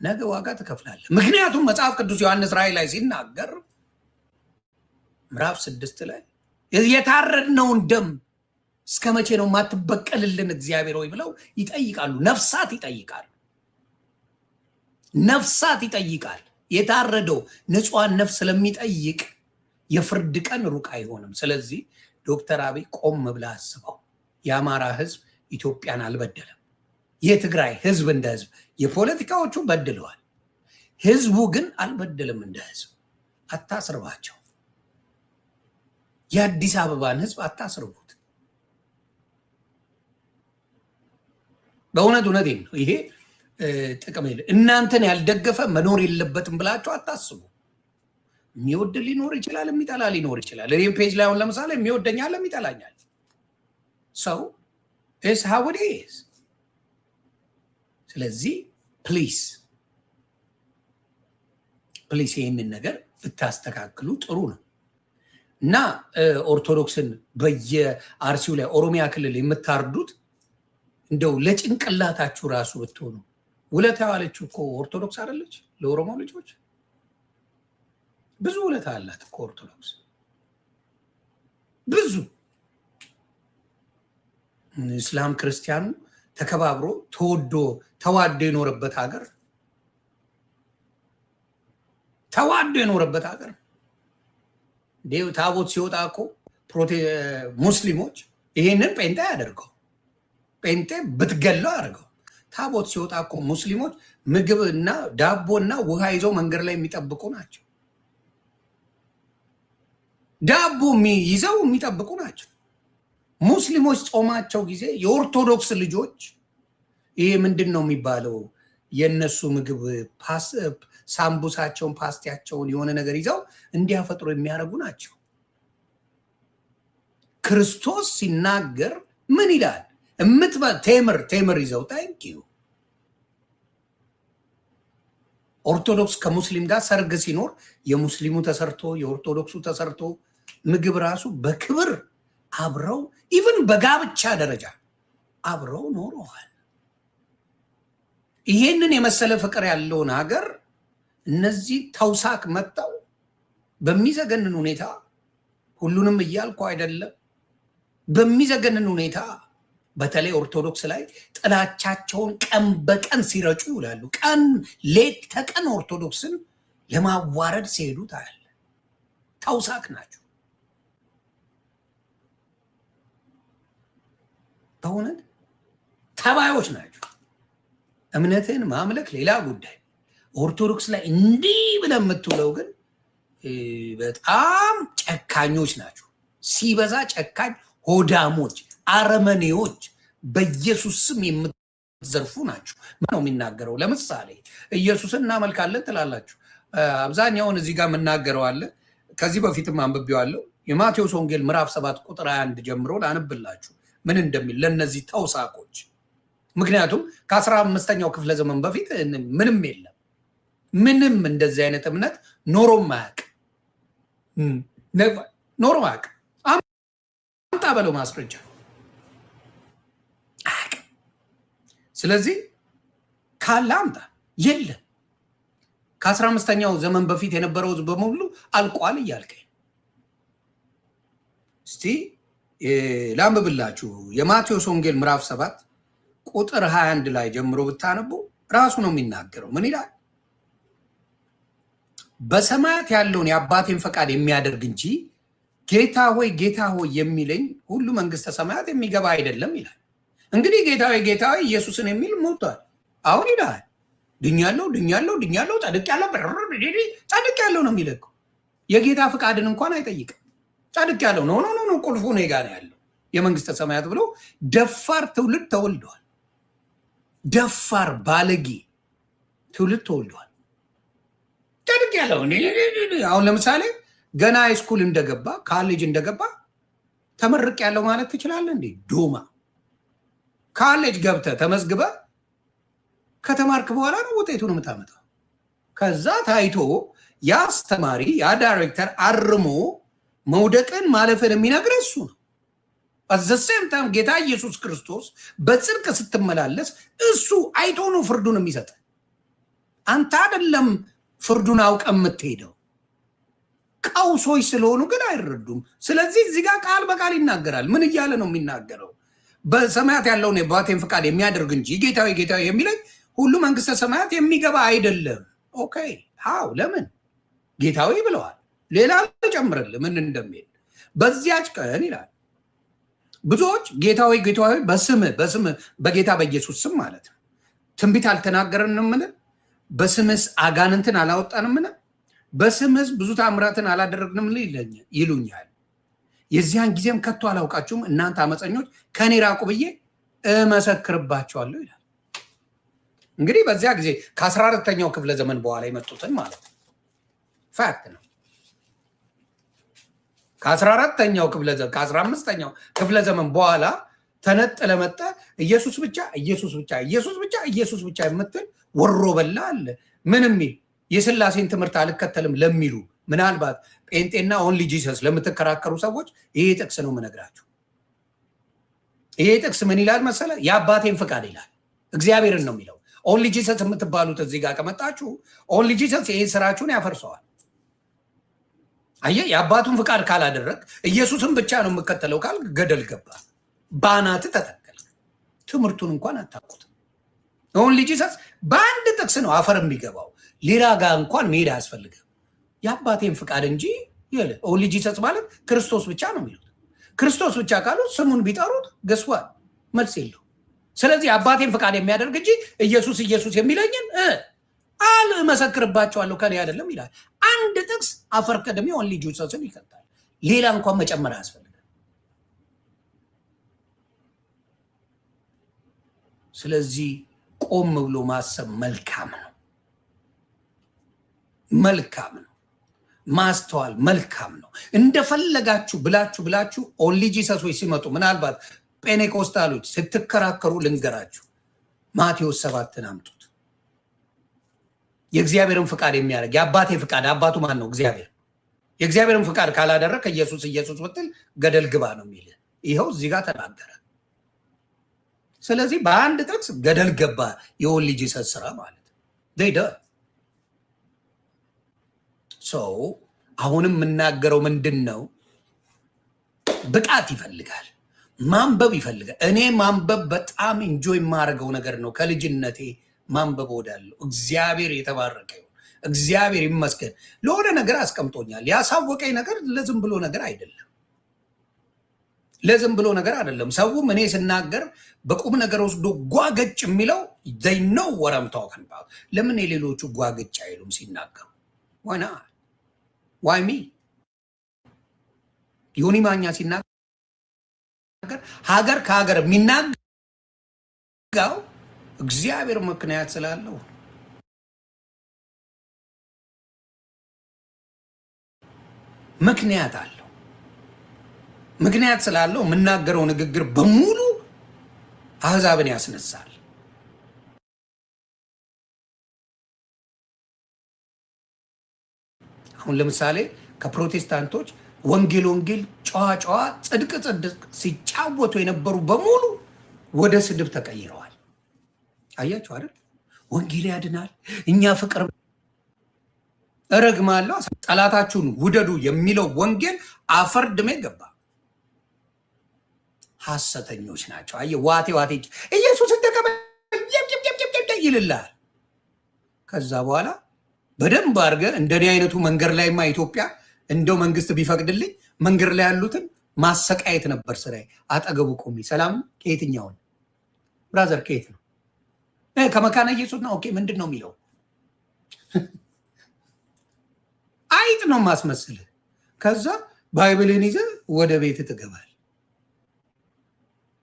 ነገ ዋጋ ትከፍላለህ። ምክንያቱም መጽሐፍ ቅዱስ ዮሐንስ ራእይ ላይ ሲናገር ምዕራፍ 6 ላይ የታረድነውን ደም እስከ መቼ ነው የማትበቀልልን እግዚአብሔር ሆይ ብለው ይጠይቃሉ። ነፍሳት ይጠይቃሉ። ነፍሳት ይጠይቃል። የታረደው ንጹሐን ነፍስ ስለሚጠይቅ የፍርድ ቀን ሩቅ አይሆንም። ስለዚህ ዶክተር አብይ ቆም ብለህ አስበው። የአማራ ህዝብ ኢትዮጵያን አልበደለም። የትግራይ ህዝብ እንደ ህዝብ የፖለቲካዎቹ በድለዋል። ህዝቡ ግን አልበደለም። እንደ ህዝብ አታስርባቸው። የአዲስ አበባን ህዝብ አታስርቡት። በእውነት እውነቴን ነው። ይሄ ጥቅም የለ። እናንተን ያልደገፈ መኖር የለበትም ብላችሁ አታስቡ። የሚወድ ሊኖር ይችላል፣ የሚጠላ ሊኖር ይችላል። እኔ ፔጅ ላይ አሁን ለምሳሌ የሚወደኝ አለ፣ የሚጠላኛል። ሰው ኢስ ሃው ኢት ኢዝ። ስለዚህ ፕሊዝ ይህንን ነገር ብታስተካክሉ ጥሩ ነው እና ኦርቶዶክስን በየአርሲው ላይ ኦሮሚያ ክልል የምታርዱት እንደው ለጭንቅላታችሁ ራሱ ብትሆኑ ውለታ ያለችው እኮ ኦርቶዶክስ አይደለች? ለኦሮሞ ልጆች ብዙ ውለታ አላት እኮ ኦርቶዶክስ። ብዙ እስላም ክርስቲያኑ ተከባብሮ ተዋዶ የኖረበት ሀገር ታቦት ሲወጣ እኮ ሙስሊሞች ይሄንን ጴንጤ ያደርገው ጴንጤ ብትገለው አድርገው ታቦት ሲወጣ እኮ ሙስሊሞች ምግብና ዳቦና ውሃ ይዘው መንገድ ላይ የሚጠብቁ ናቸው። ዳቦ ይዘው የሚጠብቁ ናቸው። ሙስሊሞች ጾማቸው ጊዜ የኦርቶዶክስ ልጆች ይሄ ምንድን ነው የሚባለው የነሱ ምግብ ሳምቡሳቸውን ፓስቲያቸውን የሆነ ነገር ይዘው እንዲያፈጥሩ የሚያደርጉ ናቸው። ክርስቶስ ሲናገር ምን ይላል? ቴምር ይዘው ታንኪዩ። ኦርቶዶክስ ከሙስሊም ጋር ሰርግ ሲኖር የሙስሊሙ ተሰርቶ የኦርቶዶክሱ ተሰርቶ ምግብ ራሱ በክብር አብረው ኢቭን በጋብቻ ደረጃ አብረው ኖረዋል። ይሄንን የመሰለ ፍቅር ያለውን ሀገር እነዚህ ተውሳክ መጣው በሚዘገንን ሁኔታ ሁሉንም እያልኩ አይደለም፣ በሚዘገንን ሁኔታ በተለይ ኦርቶዶክስ ላይ ጥላቻቸውን ቀን በቀን ሲረጩ ይውላሉ። ቀን ሌት ተቀን ኦርቶዶክስን ለማዋረድ ሲሄዱ ታያለ። ተውሳክ ናቸው በእውነት ተባዮች ናቸው። እምነትን ማምለክ ሌላ ጉዳይ፣ ኦርቶዶክስ ላይ እንዲህ ብለን የምትውለው ግን በጣም ጨካኞች ናቸው። ሲበዛ ጨካኝ፣ ሆዳሞች፣ አረመኔዎች፣ በኢየሱስ ስም የምትዘርፉ ናቸው። ምን ነው የሚናገረው? ለምሳሌ ኢየሱስን እናመልካለን ትላላችሁ። አብዛኛውን እዚህ ጋር የምናገረው አለ፣ ከዚህ በፊትም አንብቤዋለሁ። የማቴዎስ ወንጌል ምዕራፍ 7 ቁጥር 21 ጀምሮ ላንብላችሁ ምን እንደሚል ለነዚህ ተውሳኮች። ምክንያቱም ከ15ኛው ክፍለ ዘመን በፊት ምንም የለም፣ ምንም እንደዚህ አይነት እምነት ኖሮም አያውቅም። አምጣ በለው ማስረጃ አያውቅም። ስለዚህ ካለ አምጣ። የለም ከ15ኛው ዘመን በፊት የነበረው በሙሉ አልቋል እያልከኝ እስቲ ላንብብላችሁ። የማቴዎስ ወንጌል ምዕራፍ 7 ቁጥር 21 ላይ ጀምሮ ብታነቡ ራሱ ነው የሚናገረው። ምን ይላል? በሰማያት ያለውን የአባቴን ፈቃድ የሚያደርግ እንጂ ጌታ ሆይ ጌታ ሆይ የሚለኝ ሁሉ መንግስተ ሰማያት የሚገባ አይደለም ይላል። እንግዲህ ጌታ ሆይ ጌታ ሆይ ኢየሱስን የሚል ሞቷል። አሁን ይላል ድኛለሁ ጸድቄያለሁ ነው የሚለው። የጌታ ፈቃድን እንኳን አይጠይቅም። ጸድቄያለሁ ነው ቁልፉ እኔ ጋር ነው ያለው የመንግስተ ሰማያት ብሎ ደፋር ትውልድ ተወልደዋል። ደፋር ባለጌ ትውልድ ተወልደዋል። ጸድቄያለሁ። አሁን ለምሳሌ ገና ሃይስኩል እንደገባ ካሌጅ እንደገባ ተመርቄያለሁ ማለት ትችላለህ እንዴ? ዶማ ካሌጅ ገብተህ ተመዝግበህ ከተማርክ በኋላ ነው ውጤቱን የምታመጣው። ከዛ ታይቶ ያ አስተማሪ ያ ዳይሬክተር አርሞ መውደቅን ማለፍን የሚነግር እሱ ነው። በዘሴም ታም ጌታ ኢየሱስ ክርስቶስ በጽድቅ ስትመላለስ እሱ አይቶ ነው ፍርዱን የሚሰጥ። አንተ አይደለም ፍርዱን አውቀ የምትሄደው። ቀውሶች ስለሆኑ ግን አይረዱም። ስለዚህ እዚህ ጋር ቃል በቃል ይናገራል። ምን እያለ ነው የሚናገረው? በሰማያት ያለውን የአባቴን ፈቃድ የሚያደርግ እንጂ ጌታዊ ጌታዊ የሚለኝ ሁሉ መንግስተ ሰማያት የሚገባ አይደለም። ኦኬ ሃው ለምን ጌታዊ ብለዋል። ሌላ ልጨምርልህ ምን እንደሚል በዚያች ቀን ይላል ብዙዎች ጌታዊ ጌታዊ በስምህ በጌታ በኢየሱስ ስም ማለት ነው ትንቢት አልተናገረንምን? በስምህ አጋንንትን አላወጣንምን? በስምህ ብዙ ታምራትን አላደረግንም ይሉኛል። የዚያን ጊዜም ከቶ አላውቃችሁም እናንተ አመፀኞች ከኔ ራቁ ብዬ እመሰክርባቸዋለሁ ይላል። እንግዲህ በዚያ ጊዜ ከ14ኛው ክፍለ ዘመን በኋላ የመጡትን ማለት ነው። ፋክት ነው። ከ14ኛው ከ15ኛው ክፍለ ዘመን በኋላ ተነጥለ መጣ። ኢየሱስ ብቻ የምትል ወሮ በላ አለ። ምን የሚል የስላሴን ትምህርት አልከተልም ለሚሉ ምናልባት ጴንጤና ኦንሊ ጂሰስ ለምትከራከሩ ሰዎች ይሄ ጥቅስ ነው የምነግራችሁ። ይሄ ጥቅስ ምን ይላል መሰለ? የአባቴን ፍቃድ ይላል። እግዚአብሔርን ነው የሚለው። ኦንሊ ጂሰስ የምትባሉት እዚህ ጋር ከመጣችሁ ኦንሊ ጂሰስ ይሄን ስራችሁን ያፈርሰዋል። አየህ፣ የአባቱን ፍቃድ ካላደረግ ኢየሱስን ብቻ ነው የምከተለው ካል ገደል ገባ፣ ባናት ተተከል። ትምህርቱን እንኳን አታውቁት። ኦንሊ ጂሰስ በአንድ ጥቅስ ነው አፈር የሚገባው። ሌላ ጋር እንኳን መሄድ አያስፈልግም። የአባቴን ፍቃድ እንጂ ይለ ኦንሊ ጂሰስ ማለት ክርስቶስ ብቻ ነው የሚሉት። ክርስቶስ ብቻ ካሉ ስሙን ቢጠሩት ገስዋል መልስ የለው። ስለዚህ አባቴን ፍቃድ የሚያደርግ እንጂ ኢየሱስ ኢየሱስ የሚለኝን አልመሰክርባቸዋለሁ ከኔ አይደለም ይላል። አንድ ጥቅስ አፈር ቀደም ኦንሊ ጂሰስን ይከታል። ሌላ እንኳን መጨመር አያስፈልግም። ስለዚህ ቆም ብሎ ማሰብ መልካም ነው። መልካም ነው። ማስተዋል መልካም ነው። እንደፈለጋችሁ ብላችሁ ኦንሊ ጂሰሶች ሲመጡ ምናልባት ጴኔኮስታሎች ስትከራከሩ ልንገራችሁ፣ ማቴዎስ 7ን አምጡት። የእግዚአብሔርን ፍቃድ የሚያደርግ የአባቴ ፍቃድ፣ አባቱ ማን ነው? እግዚአብሔር። የእግዚአብሔርን ፍቃድ ካላደረግ ኢየሱስ ኢየሱስ ብትል ገደል ግባ ነው የሚል። ይኸው እዚህ ጋር ተናገረ። ስለዚህ በአንድ ጥቅስ ገደል ገባ የኦንሊ ጂሰስ ስራ ማለት ደ ሰው አሁንም የምናገረው ምንድን ነው? ብቃት ይፈልጋል፣ ማንበብ ይፈልጋል። እኔ ማንበብ በጣም ኢንጆይ የማደርገው ነገር ነው። ከልጅነቴ ማንበብ ወዳለሁ። እግዚአብሔር የተባረከ ይሁን። እግዚአብሔር ይመስገን። ለሆነ ነገር አስቀምጦኛል። ያሳወቀኝ ነገር ለዝም ብሎ ነገር አይደለም። ለዝም ብሎ ነገር አይደለም። ሰውም እኔ ስናገር በቁም ነገር ወስዶ ጓገጭ የሚለው they know what I'm talking about። ለምን የሌሎቹ ጓገጭ አይሉም ሲናገሩ? why not? why me? ዮኒ ማኛ ሲናገር ሀገር ከሀገር የሚናጋው እግዚአብሔር ምክንያት ስላለው ምክንያት አለው። ምክንያት ስላለው የምናገረው ንግግር በሙሉ አህዛብን ያስነሳል። አሁን ለምሳሌ ከፕሮቴስታንቶች ወንጌል ጨዋ ጽድቅ ሲጫወቱ የነበሩ በሙሉ ወደ ስድብ ተቀይረዋል። አያችሁ አይደል? ወንጌል ያድናል፣ እኛ ፍቅር እረግማለሁ፣ ጠላታችሁን ውደዱ የሚለው ወንጌል አፈር ድሜ ገባ። ሐሰተኞች ናቸው። አየህ፣ ዋቴ ኢየሱስን ተቀበል ይልላል። ከዛ በኋላ በደንብ አድርገህ እንደኔ አይነቱ መንገድ ላይማ ኢትዮጵያ እንደው መንግስት ቢፈቅድልኝ መንገድ ላይ ያሉትን ማሰቃየት ነበር ስራዬ። አጠገቡ ቆሜ ሰላም ከየትኛው ነው ብራዘር? ከየት ነው? ከመካነ ኢየሱስ ነው። ኦኬ፣ ምንድን ነው የሚለው? አይጥ ነው ማስመስልህ። ከዛ ባይብልን ይዘህ ወደ ቤት ትገባል።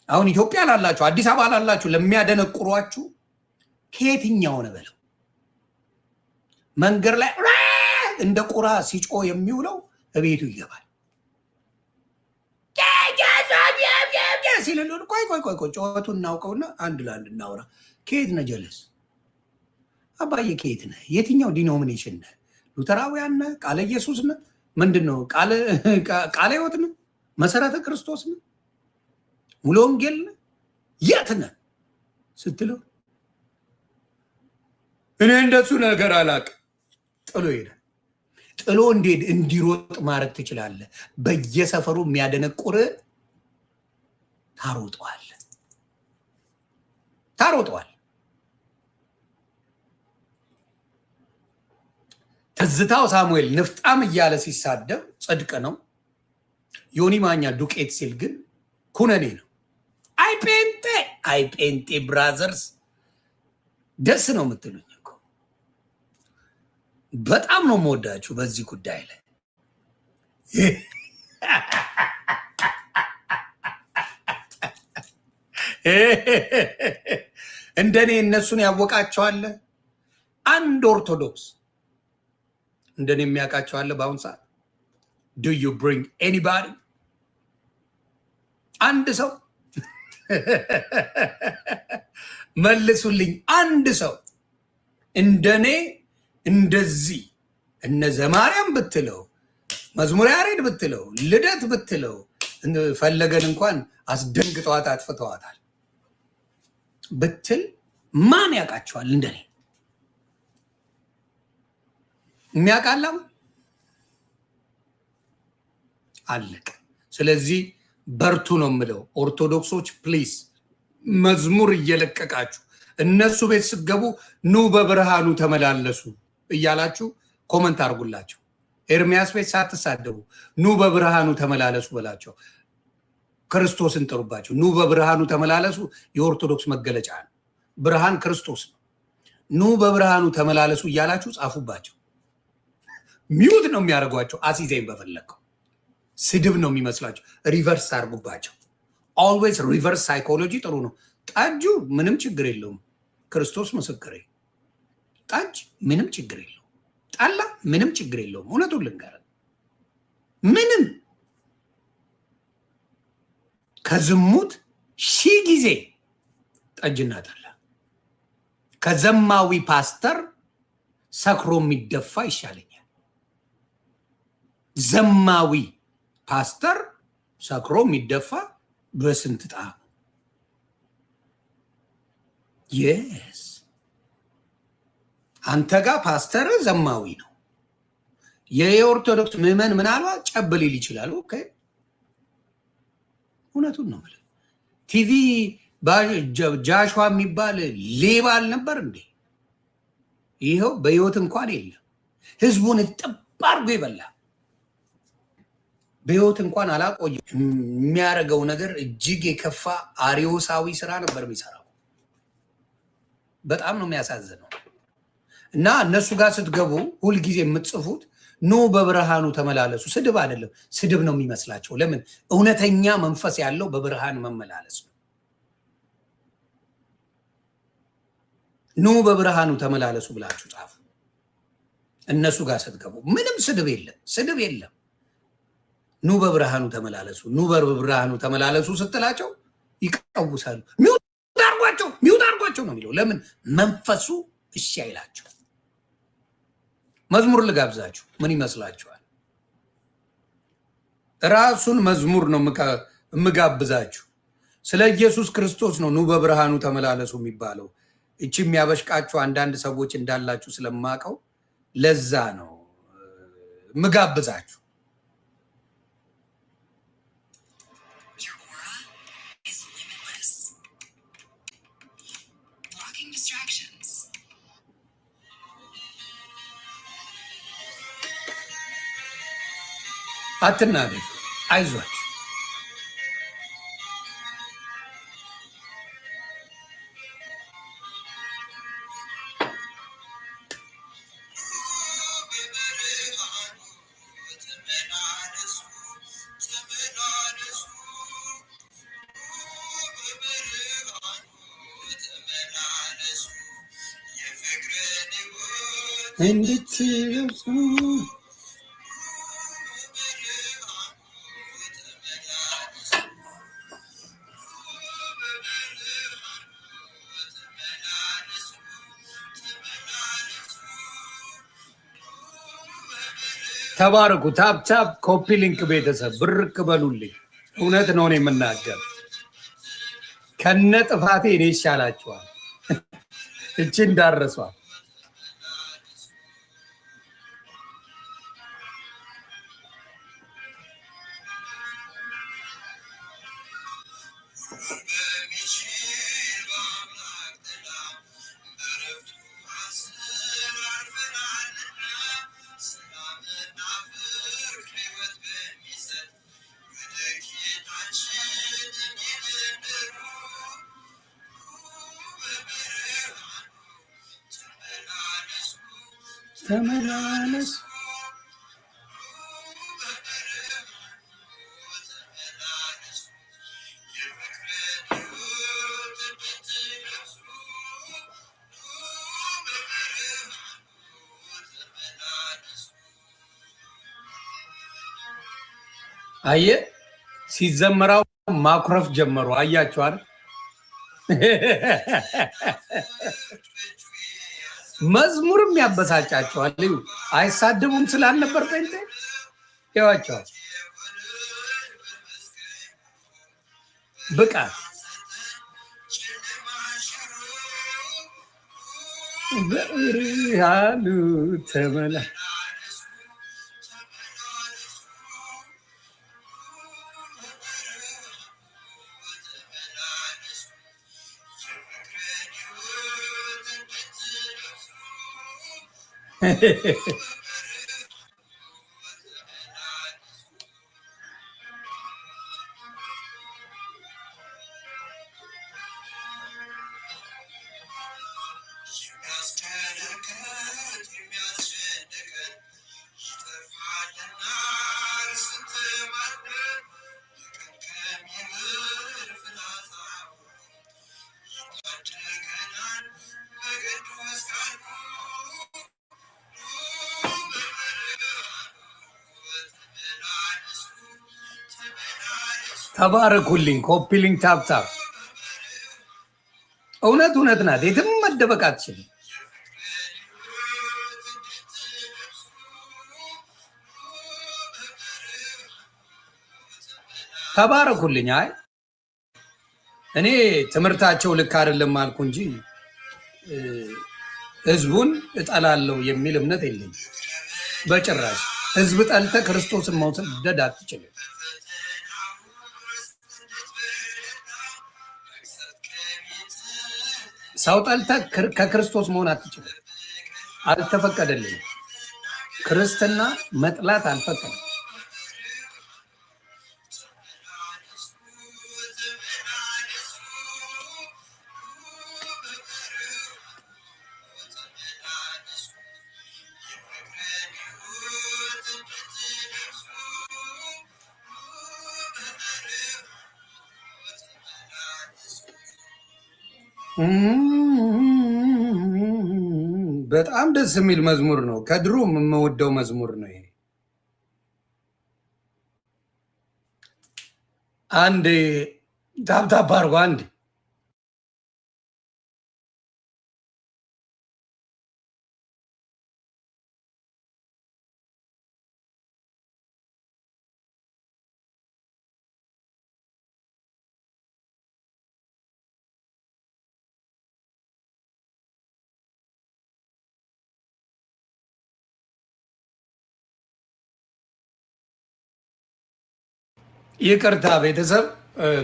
አሁን ኢትዮጵያ ላላችሁ፣ አዲስ አበባ ላላችሁ ለሚያደነቁሯችሁ ከየትኛው ነው በለው። መንገድ ላይ እንደ ቁራ ሲጮ የሚውለው እቤቱ ይገባል። ሲልልን ቆይ ጨዋቱን እናውቀውና አንድ ለአንድ እናውራ። ከየት ነህ ጀለስ? አባዬ ከየት ነህ? የትኛው ዲኖሚኔሽን ነህ? ሉተራውያን ነህ? ቃለ ኢየሱስ ነህ? ምንድን ነው? ቃለ ሕይወት ነህ? መሰረተ ክርስቶስ ነህ? ሙሉ ወንጌል ነህ? የት ነህ ስትለው እኔ እንደሱ ነገር አላውቅም ጥሎ ሄደ። ጥሎ እንዲሮጥ ማድረግ ትችላለህ። በየሰፈሩ የሚያደነቁር ታሮጠዋል። ትዝታው ሳሙኤል ንፍጣም እያለ ሲሳደብ ጽድቅ ነው። ዮኒ ማኛ ዱቄት ሲል ግን ኩነኔ ነው። አይ ጴንጤ ብራዘርስ ደስ ነው የምትሉኝ እኮ። በጣም ነው የምወዳችሁ በዚህ ጉዳይ ላይ። እንደኔ እነሱን ያወቃቸዋለ። አንድ ኦርቶዶክስ እንደኔ የሚያውቃቸዋለ በአሁን ሰዓት? do you bring anybody? አንድ ሰው መልሱልኝ። አንድ ሰው እንደኔ እንደዚህ እነ ዘማርያም ብትለው፣ መዝሙረ ያሬድ ብትለው፣ ልደት ብትለው፣ ፈለገን እንኳን አስደንግጠዋት አጥፍተዋታል ብትል ማን ያውቃቸዋል? እንደኔ የሚያውቃለው አለቀ። ስለዚህ በርቱ ነው የምለው። ኦርቶዶክሶች ፕሊዝ መዝሙር እየለቀቃችሁ እነሱ ቤት ስትገቡ ኑ በብርሃኑ ተመላለሱ እያላችሁ ኮመንት አድርጉላቸው። ኤርሚያስ ቤት ሳትሳደቡ ኑ በብርሃኑ ተመላለሱ በላቸው። ክርስቶስን ጥሩባቸው። ኑ በብርሃኑ ተመላለሱ የኦርቶዶክስ መገለጫ ነው። ብርሃን ክርስቶስ ነው። ኑ በብርሃኑ ተመላለሱ እያላችሁ ጻፉባቸው። ሚውት ነው የሚያደርጓቸው። አሲዜን በፈለግከው ስድብ ነው የሚመስላቸው። ሪቨርስ አድርጉባቸው። ኦልዌይስ ሪቨርስ ሳይኮሎጂ ጥሩ ነው። ጠጁ ምንም ችግር የለውም። ክርስቶስ ምስክሬ፣ ጠጅ ምንም ችግር የለውም። ጠላ ምንም ችግር የለውም። እውነቱን ልንገርህ፣ ምንም ከዝሙት 1000 ጊዜ ጠጅና ጠላ ከዘማዊ ፓስተር ሰክሮ የሚደፋ ይሻለኛል። ዘማዊ ፓስተር ሰክሮ የሚደፋ በስንት ጣም የስ አንተ ጋር ፓስተር ዘማዊ ነው። የኦርቶዶክስ ምዕመን ምናልባት ጨብ ሊል ይችላል። ኦኬ እውነቱን ነው ማለት ቲቪ ጃሽዋ የሚባል ሌባ አልነበር እንዴ? ይኸው በህይወት እንኳን የለም። ህዝቡን ጥብ አድርጎ ይበላ። በህይወት እንኳን አላቆየ። የሚያደርገው ነገር እጅግ የከፋ አሪዮሳዊ ስራ ነበር የሚሰራው። በጣም ነው የሚያሳዝነው። እና እነሱ ጋር ስትገቡ ሁልጊዜ የምትጽፉት ኑ በብርሃኑ ተመላለሱ። ስድብ አይደለም፣ ስድብ ነው የሚመስላቸው። ለምን? እውነተኛ መንፈስ ያለው በብርሃን መመላለስ ነው። ኑ በብርሃኑ ተመላለሱ ብላችሁ ጻፉ። እነሱ ጋር ስትገቡ ምንም ስድብ የለም፣ ስድብ የለም። ኑ በብርሃኑ ተመላለሱ፣ ኑ በብርሃኑ ተመላለሱ ስትላቸው ይቀውሳሉ። ሚውት አድርጓቸው ነው የሚለው። ለምን? መንፈሱ እሺ አይላቸው። መዝሙር ልጋብዛችሁ። ምን ይመስላችኋል? ራሱን መዝሙር ነው የምጋብዛችሁ። ስለ ኢየሱስ ክርስቶስ ነው ኑ በብርሃኑ ተመላለሱ የሚባለው። እቺ የሚያበሽቃችሁ አንዳንድ ሰዎች እንዳላችሁ ስለማቀው ለዛ ነው ምጋብዛችሁ። አትናደዱ፣ አይዟችሁ። እንድትለብሱ ተባረኩ። ታፕታፕ ኮፒ ሊንክ ቤተሰብ ብርክ በሉልኝ። እውነት ነው የምናገር። ከነ ጥፋቴ እኔ ይሻላችኋል። እቺ እንዳረሷል። ተመላለስ አየ ሲዘመራው ማኩረፍ ጀመሩ። አያችኋል? መዝሙርም ያበሳጫቸዋል። አይሳደቡም ስላልነበር ጴንጤ ይዋቸዋል። ብቃት በብርሃኑ ተመላ ተባረኩልኝ። ኮፒ ሊንክ ታፕታፕ እውነት ናት። የትም መደበቅ አትችልም። ተባረኩልኝ። አይ እኔ ትምህርታቸው ልክ አይደለም አልኩ እንጂ ህዝቡን እጠላለሁ የሚል እምነት የለኝም በጭራሽ። ህዝብ ጠልተ ክርስቶስን መውሰድ አትችልም። ሰው ጠልተ ከክርስቶስ መሆን አትችልም። አልተፈቀደልንም። ክርስትና መጥላት አልፈቀደም። በጣም ደስ የሚል መዝሙር ነው። ከድሮ የምወደው መዝሙር ነው ይሄ። አንድ ታብታብ አድርጎ አንድ ይቅርታ ቤተሰብ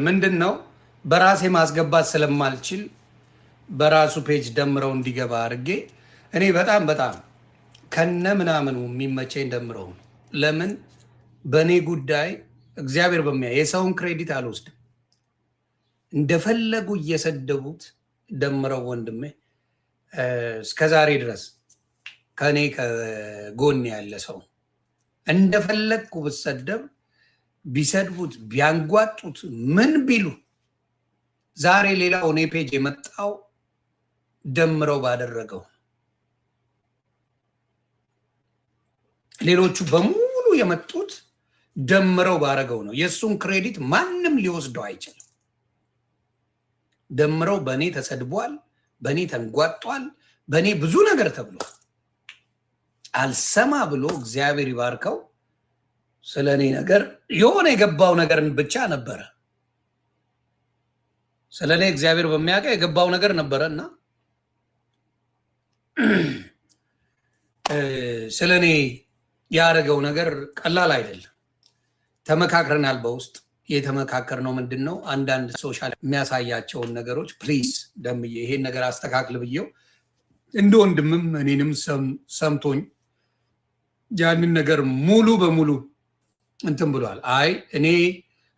ምንድን ነው በራሴ ማስገባት ስለማልችል በራሱ ፔጅ ደምረው እንዲገባ አድርጌ እኔ በጣም ከነ ምናምኑ የሚመቸኝ ደምረው ነው። ለምን በእኔ ጉዳይ እግዚአብሔር በሚያ የሰውን ክሬዲት አልወስድም። እንደፈለጉ እየሰደቡት ደምረው ወንድሜ እስከዛሬ ድረስ ከእኔ ከጎን ያለ ሰው እንደፈለግኩ ብሰደብ ቢሰድቡት ቢያንጓጡት ምን ቢሉ ዛሬ ሌላው እኔ ፔጅ የመጣው ደምረው ባደረገው ሌሎቹ በሙሉ የመጡት ደምረው ባደረገው ነው። የእሱን ክሬዲት ማንም ሊወስደው አይችልም። ደምረው በእኔ ተሰድቧል፣ በእኔ ተንጓጧል፣ በእኔ ብዙ ነገር ተብሏል። አልሰማ ብሎ እግዚአብሔር ይባርከው ስለ እኔ ነገር የሆነ የገባው ነገርን ብቻ ነበረ። ስለ እኔ እግዚአብሔር በሚያውቀው የገባው ነገር ነበረ እና ስለ እኔ ያደረገው ነገር ቀላል አይደለም። ተመካክረናል። በውስጥ የተመካከርነው ምንድን ነው አንዳንድ ሶሻል የሚያሳያቸውን ነገሮች ፕሊዝ ደምዬ ይሄን ነገር አስተካክል ብዬው እንደ ወንድምም እኔንም ሰምቶኝ ያንን ነገር ሙሉ በሙሉ እንትን ብሏል። አይ እኔ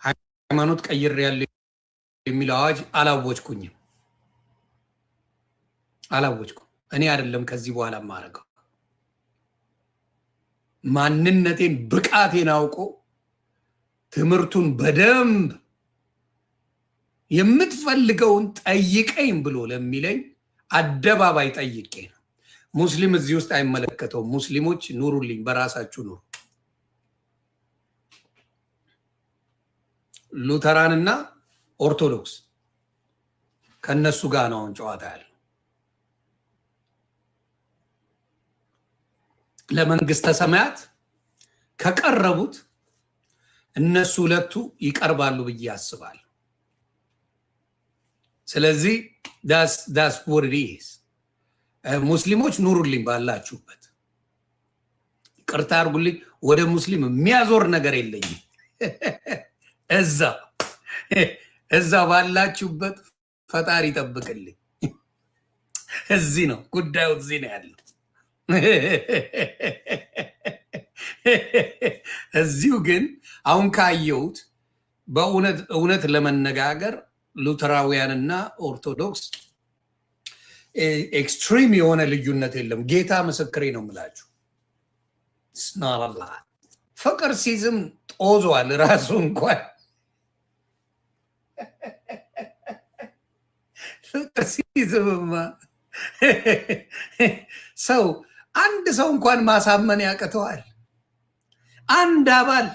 ሃይማኖት ቀይሬያለሁ የሚል አዋጅ አላወጅኩኝም። እኔ አይደለም ከዚህ በኋላ ማረገው ማንነቴን ብቃቴን አውቆ ትምህርቱን በደንብ የምትፈልገውን ጠይቀኝ ብሎ ለሚለኝ አደባባይ ጠይቄ ነው። ሙስሊም እዚህ ውስጥ አይመለከተውም። ሙስሊሞች ኑሩልኝ፣ በራሳችሁ ኑሩ። ሉተራንና ኦርቶዶክስ ከነሱ ጋር ነው ጨዋታ ያለው። ለመንግስተ ሰማያት ከቀረቡት እነሱ ሁለቱ ይቀርባሉ ብዬ አስባለሁ። ስለዚህ ዳስ what it is። ሙስሊሞች ኑሩልኝ ባላችሁበት፣ ቅርታ አርጉልኝ። ወደ ሙስሊም የሚያዞር ነገር የለኝም። እዛ ባላችሁበት ፈጣሪ ይጠብቅልኝ። እዚህ ነው ጉዳዩ፣ እዚህ ነው ያለው። እዚሁ ግን አሁን ካየሁት በእውነት ለመነጋገር ሉተራውያንና ኦርቶዶክስ ኤክስትሪም የሆነ ልዩነት የለም። ጌታ ምስክሬ ነው የምላችሁ። ስናላ ፍቅር ሲዝም ጦዟል ራሱ እንኳን ፍቅር ሲዝምማ አንድ ሰው እንኳን ማሳመን ያቅተዋል። አንድ አባል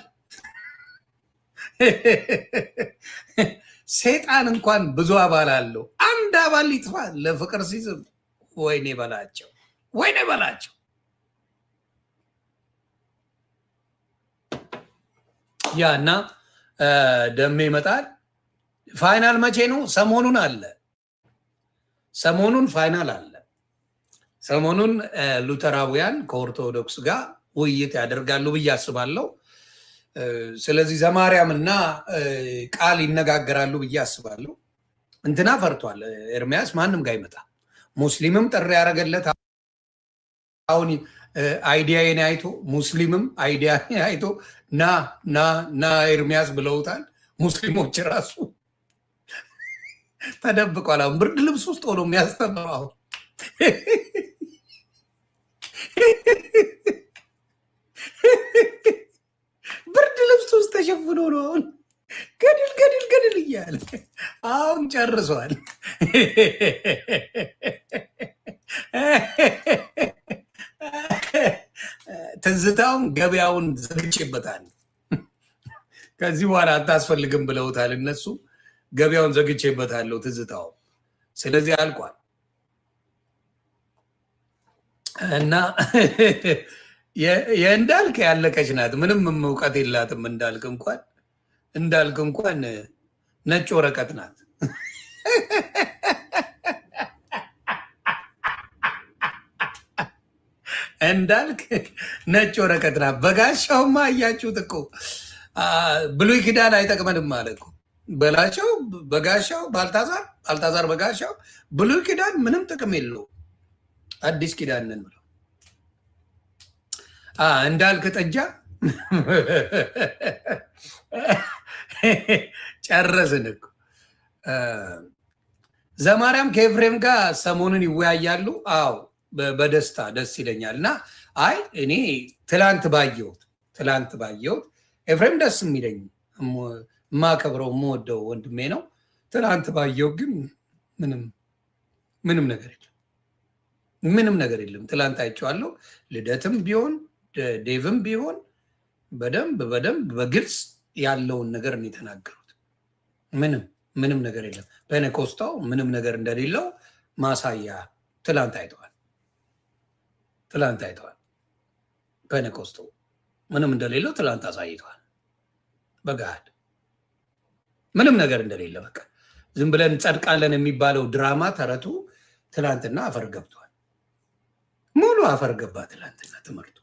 ሰይጣን እንኳን ብዙ አባል አለው። አንድ አባል ይጥፋል ለፍቅር ሲዝም። ወይኔ በላቸው፣ ወይኔ በላቸው። ያና ደሜ ይመጣል። ፋይናል መቼ ነው? ሰሞኑን አለ። ሰሞኑን ፋይናል አለ። ሰሞኑን ሉተራውያን ከኦርቶዶክስ ጋር ውይይት ያደርጋሉ ብዬ አስባለሁ። ስለዚህ ዘማርያም እና ቃል ይነጋገራሉ ብዬ አስባለሁ። እንትና ፈርቷል ኤርሚያስ፣ ማንም ጋር ይመጣ። ሙስሊምም ጥሪ ያደረገለት አሁን አይዲያዬን አይቶ፣ ሙስሊምም አይዲያዬን አይቶ ና ኤርሚያስ ብለውታል። ሙስሊሞች ራሱ ተደብቋል። አሁን ብርድ ልብስ ውስጥ ሆኖ የሚያስተምረው አሁን ብርድ ልብስ ውስጥ ተሸፍኖ ነው አሁን ገድል እያለ አሁን ጨርሷል። ትዝታውን ገበያውን ዘግቼበታል። ከዚህ በኋላ አታስፈልግም ብለውታል እነሱ። ገበያውን ዘግቼበታለሁ ትዝታው። ስለዚህ አልቋል እና የእንዳልክ ያለቀች ናት። ምንም እውቀት የላትም እንዳልክ እንኳን ነጭ ወረቀት ናት። እንዳልክ ነጭ ወረቀት ናት። በጋሻውማ አያችሁት እኮ ብሉይ ኪዳን አይጠቅመንም ማለት እኮ በላቸው። በጋሻው ባልታዛር በጋሻው ብሉይ ኪዳን ምንም ጥቅም የለው፣ አዲስ ኪዳን ነን ብለው እንዳልክ ጠጃ ጨረስን እኮ። ዘማርያም ከኤፍሬም ጋር ሰሞኑን ይወያያሉ። አዎ በደስታ ደስ ይለኛል። እና አይ እኔ ትላንት ባየሁት ኤፍሬም ደስ የሚለኝ የማከብረው የምወደው ወንድሜ ነው። ትላንት ባየው ግን ምንም ነገር የለም። ትላንት አይቼዋለሁ። ልደትም ቢሆን ዴቭም ቢሆን በደንብ በግልጽ ያለውን ነገር ነው የተናገሩት። ምንም ነገር የለም። ፔኔኮስታው ምንም ነገር እንደሌለው ማሳያ ትላንት አይተዋል። ፔኔኮስታው ምንም እንደሌለው ትላንት አሳይተዋል። በጋድ ምንም ነገር እንደሌለ በቃ ዝም ብለን ጸድቃለን የሚባለው ድራማ ተረቱ ትላንትና አፈር ገብቷል። ሙሉ አፈር ገባ ትላንትና ትምህርቱ።